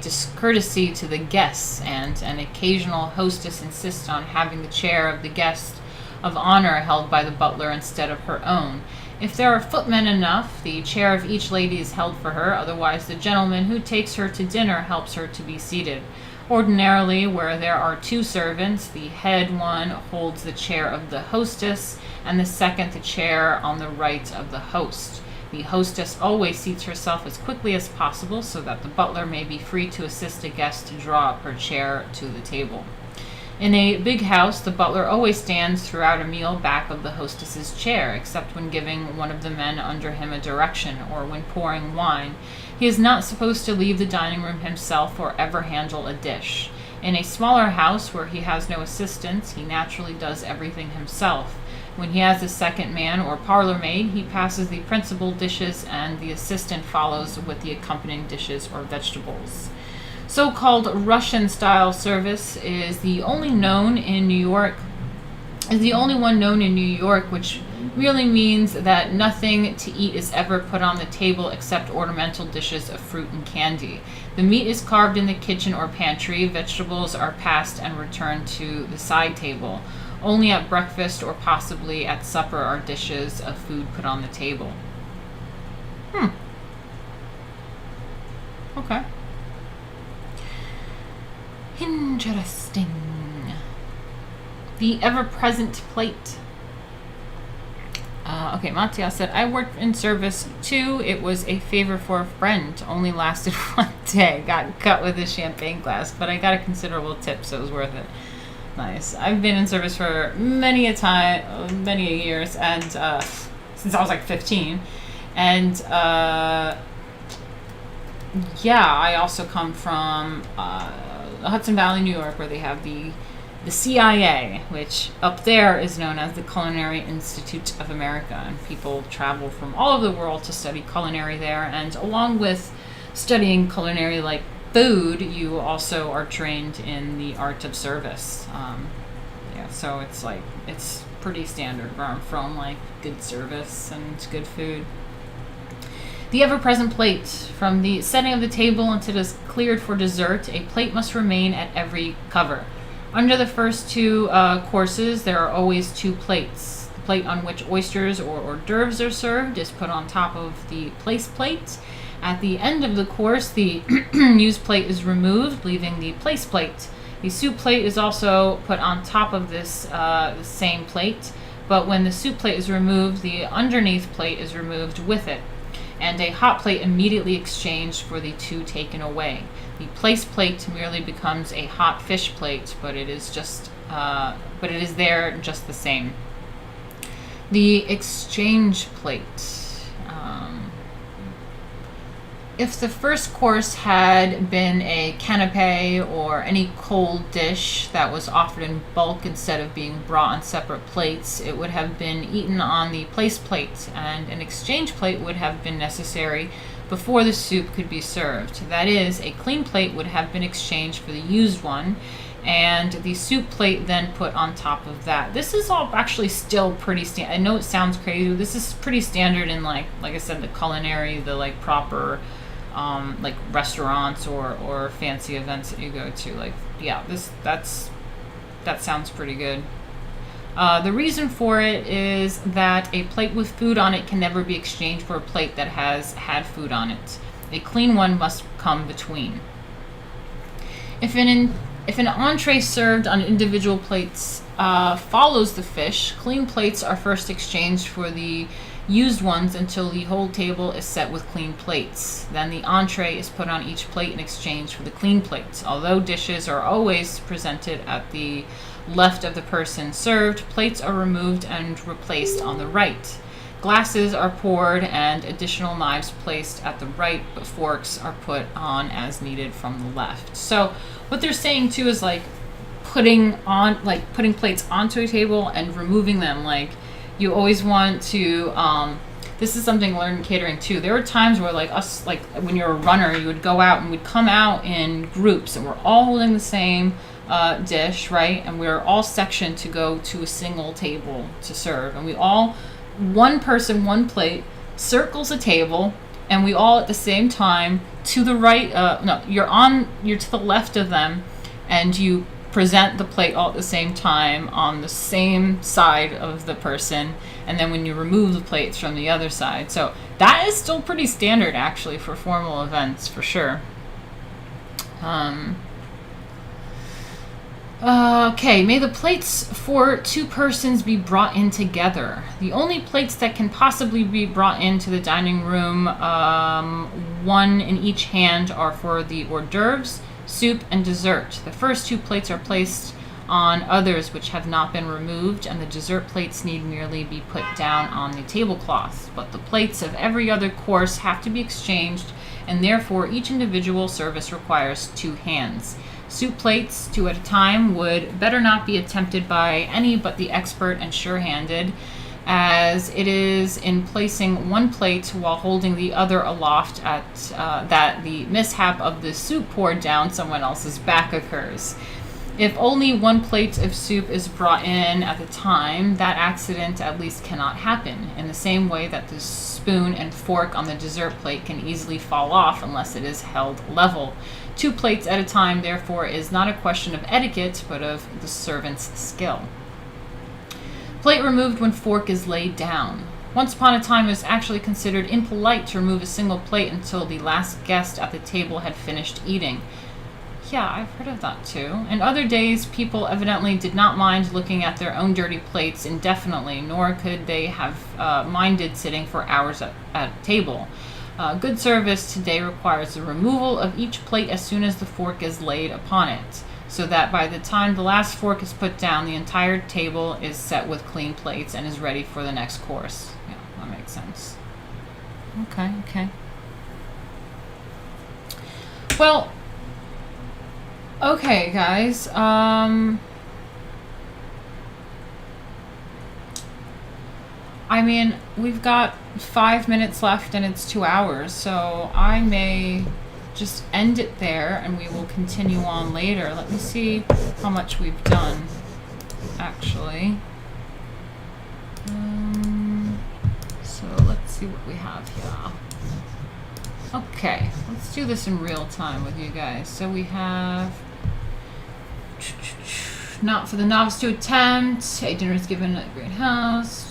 A: discourtesy to the guests, and an occasional hostess insists on having the chair of the guest of honor held by the butler instead of her own. If there are footmen enough, the chair of each lady is held for her, otherwise the gentleman who takes her to dinner helps her to be seated. Ordinarily, where there are 2 servants, the head one holds the chair of the hostess, and the second the chair on the right of the host. The hostess always seats herself as quickly as possible so that the butler may be free to assist a guest to draw up her chair to the table. In a big house, the butler always stands throughout a meal back of the hostess's chair, except when giving one of the men under him a direction or when pouring wine. He is not supposed to leave the dining room himself or ever handle a dish. In a smaller house where he has no assistants, he naturally does everything himself. When he has a second man or parlor maid, he passes the principal dishes and the assistant follows with the accompanying dishes or vegetables. So-called Russian-style service is the only one known in New York, which really means that nothing to eat is ever put on the table except ornamental dishes of fruit and candy. The meat is carved in the kitchen or pantry, vegetables are passed and returned to the side table. Only at breakfast or possibly at supper are dishes of food put on the table. Okay. Interesting. The ever-present plate. Okay, Mattia said, I worked in service too. It was a favor for a friend. Only lasted 1 day. Got cut with a champagne glass, but I got a considerable tip, so it was worth it. Nice. I've been in service for many a years, and since I was like 15. And I also come from Hudson Valley, New York, where they have the CIA, which up there is known as the Culinary Institute of America, and people travel from all over the world to study culinary there. And along with studying culinary like food, you also are trained in the art of service. So it's pretty standard from like good service and good food. The ever-present plate. From the setting of the until it is cleared for dessert, a plate must remain at every cover. Under the first two courses, there are always two plates. The plate on which oysters or hors d'oeuvres are served is put on top of the place plate. At the end of the course, the used plate is removed, leaving the place plate. The soup plate is also put on top of this same plate, but when the soup plate is removed, the underneath plate is removed with it, and a hot plate immediately exchanged for the two taken away. The place plate merely becomes a hot fish plate, but it is there just the same. The exchange plate. If the first course had been a canapé or any cold dish that was offered in bulk instead of being brought on separate plates, it would have been eaten on the place plate, and an exchange plate would have been necessary before the soup could be served. That is, a clean plate would have been exchanged for the used one, and the soup plate then put on top of that. This is all actually still pretty standard. I know it sounds crazy, but this is pretty standard in like I said, the culinary, the like proper like restaurants or fancy events that you go to. Like, yeah, that sounds pretty good. The reason for it is that a plate with food on it can never be exchanged for a plate that has had food on it. A clean one must come between. If an entree served on individual plates follows the fish, clean plates are first exchanged for the used ones until the whole table is set with clean plates. Then the entree is put on each plate in exchange for the clean plates. Although dishes are always presented at the left of the person served, plates are removed and replaced on the right. Glasses are poured and additional knives placed at the right, but forks are put on as needed from the left. So what they're saying too is like putting plates onto a table and removing them. Like, you always want to, this is something I learned in catering too. There were times where like us, like when you're a runner, you would go out and we'd come out in groups and we're all holding the same dish, right? And we're all sectioned to go to a single table to serve. And we all, one person, one plate, circles a table, and we all at the same time to the right, you're to the left of them, and you present the plate all at the same time on the same side of the person, and then when you remove the plates from the other side. So that is still pretty standard actually for formal events, for sure. Okay, may the plates for two persons be brought in together. The only plates that can possibly be brought into the dining room, one in each hand, are for the hors d'oeuvres, soup, and dessert. The first two plates are placed on others which have not been removed, and the dessert plates need merely be put down on the tablecloth. But the plates of every other course have to be exchanged, and therefore each individual service requires two hands. Soup plates, two at a time, would better not be attempted by any but the expert and sure-handed, as it is in placing one plate while holding the other aloft that the mishap of the soup poured down someone else's back occurs. If only one plate of soup is brought in at the time, that accident at least cannot happen, in the same way that the spoon and fork on the dessert plate can easily fall off unless it is held level. Two plates at a time, therefore, is not a question of etiquette, but of the servant's skill. Plate removed when fork is laid down. Once upon a time, it was actually considered impolite to remove a single plate until the last guest at the table had finished eating. Yeah, I've heard of that too. In other days, people evidently did not mind looking at their own dirty plates indefinitely, nor could they have minded sitting for hours at a table. Good service today requires the removal of each plate as soon as the fork is laid upon it, so that by the time the last fork is put down, the entire table is set with clean plates and is ready for the next course. Yeah, that makes sense. Okay. Well, okay, guys. I mean, we've got 5 minutes left and it's 2 hours, so I may just end it there and we will continue on later. Let me see how much we've done, actually. see what we have here. Okay, let's do this in real time with you guys. So we have not for the novice to attempt. A dinner is given at a great house.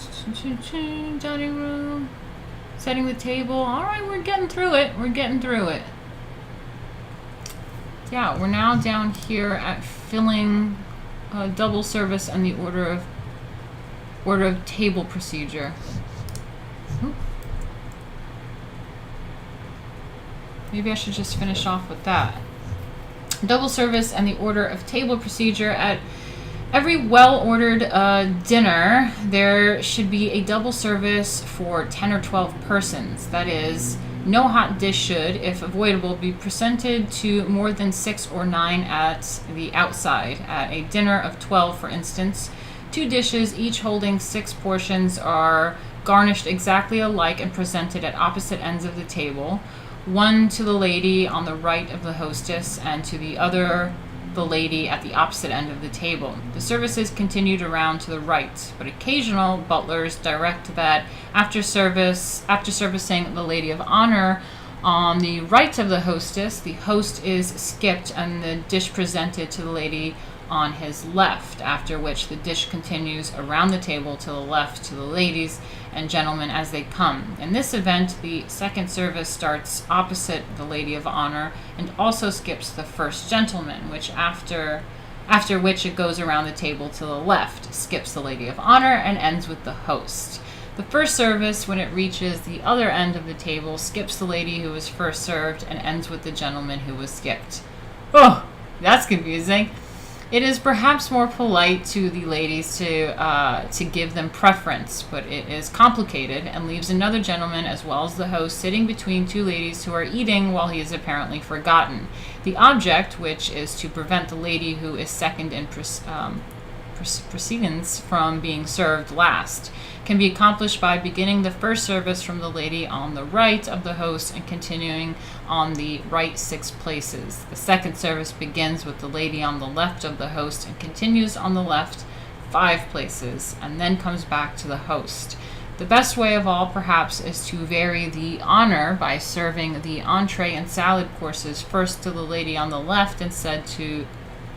A: Dining room. Setting the table. All right, we're getting through it. We're getting through it. Yeah, we're now down here at filling double service and the order of table procedure. Oop. Maybe I should just finish off with that. Double service and the order of table procedure. At every well-ordered dinner, there should be a double service for 10 or 12 persons. That is, no hot dish should, if avoidable, be presented to more than 6 or 9 at the outside. At a dinner of 12, for instance, 2 dishes, each holding 6 portions, are garnished exactly alike and presented at opposite ends of the table. One to the lady on the right of the hostess, and to the other, the lady at the opposite end of the table. The services continued around to the right, but occasional butlers direct that after servicing the lady of honor on the right of the hostess, the host is skipped and the dish presented to the lady on his left, after which the dish continues around the table to the left to the ladies and gentlemen as they come. In this event, the second service starts opposite the lady of honor and also skips the first gentleman, which after which it goes around the table to the left, skips the lady of honor, and ends with the host. The first service, when it reaches the other end of the table, skips the lady who was first served and ends with the gentleman who was skipped. Oh, that's confusing. It is perhaps more polite to the ladies to give them preference, but it is complicated and leaves another gentleman as well as the host sitting between 2 ladies who are eating while he is apparently forgotten. The object, which is to prevent the lady who is second in precedence from being served last, can be accomplished by beginning the first service from the lady on the right of the host and continuing on the right 6 places. The second service begins with the lady on the left of the host and continues on the left 5 places, and then comes back to the host. The best way of all, perhaps, is to vary the honor by serving the entree and salad courses first to the lady on the left instead to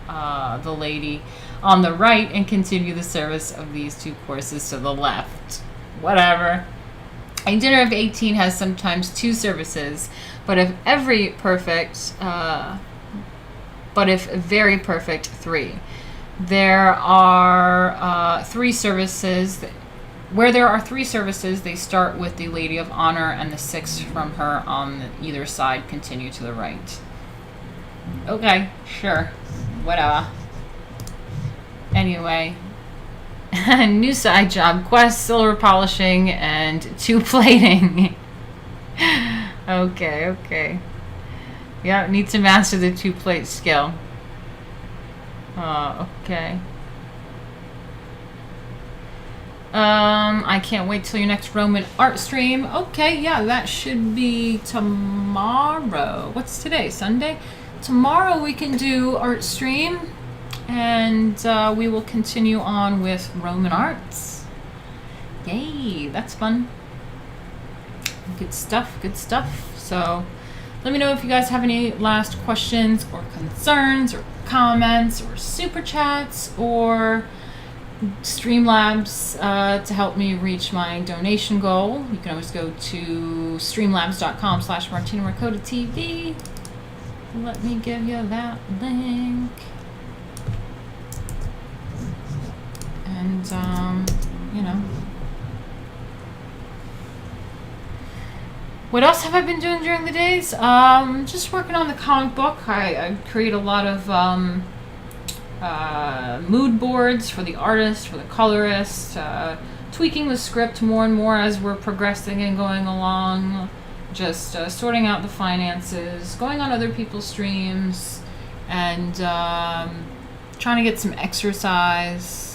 A: the lady on the right, and continue the service of these 2 courses to the left. Whatever. A dinner of 18 has sometimes 2 services, but if very perfect, 3. There are 3 services. Where there are 3 services, they start with the lady of honor, and the 6 from her on either side continue to the right. Okay, sure, whatever. Anyway, new side job quest: silver polishing and 2 plating. Okay. Yeah, need to master the 2 plate skill. Okay. I can't wait till your next Roman art stream. Okay, yeah, that should be tomorrow. What's today? Sunday? Tomorrow we can do art stream. And we will continue on with Roman arts. Yay, that's fun. Good stuff. So let me know if you guys have any last questions or concerns or comments or super chats or Streamlabs to help me reach my donation goal. You can always go to streamlabs.com/Martina Markota TV. Let me give you that link. And, what else have I been doing during the days? Just working on the comic book. I create a lot of mood boards for the artist, for the colorist, tweaking the script more and more as we're progressing and going along, just sorting out the finances, going on other people's streams, and trying to get some exercise.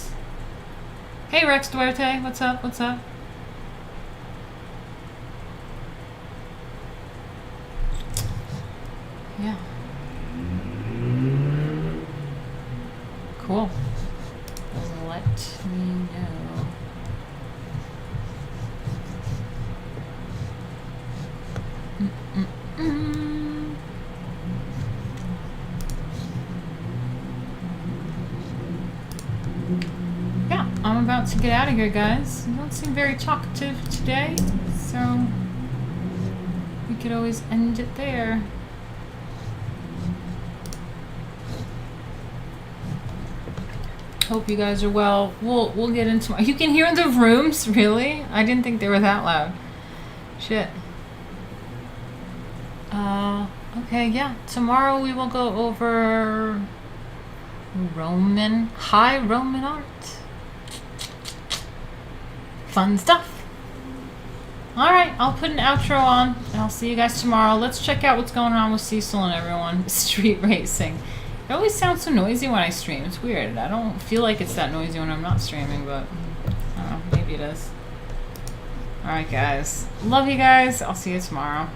A: Hey Rex Duarte, what's up? Yeah. Cool. Let me know. about to get out of here, guys. You don't seem very talkative today, so we could always end it there. Hope you guys are well. We'll get into. You can hear the rooms, really? I didn't think they were that loud. Shit. Okay, yeah. Tomorrow we will go over High Roman art. Fun stuff. Alright, I'll put an outro on, and I'll see you guys tomorrow. Let's check out what's going on with Cecil and everyone. Street racing. It always sounds so noisy when I stream. It's weird. I don't feel like it's that noisy when I'm not streaming, but I don't know. Maybe it is. Alright, guys. Love you guys. I'll see you tomorrow.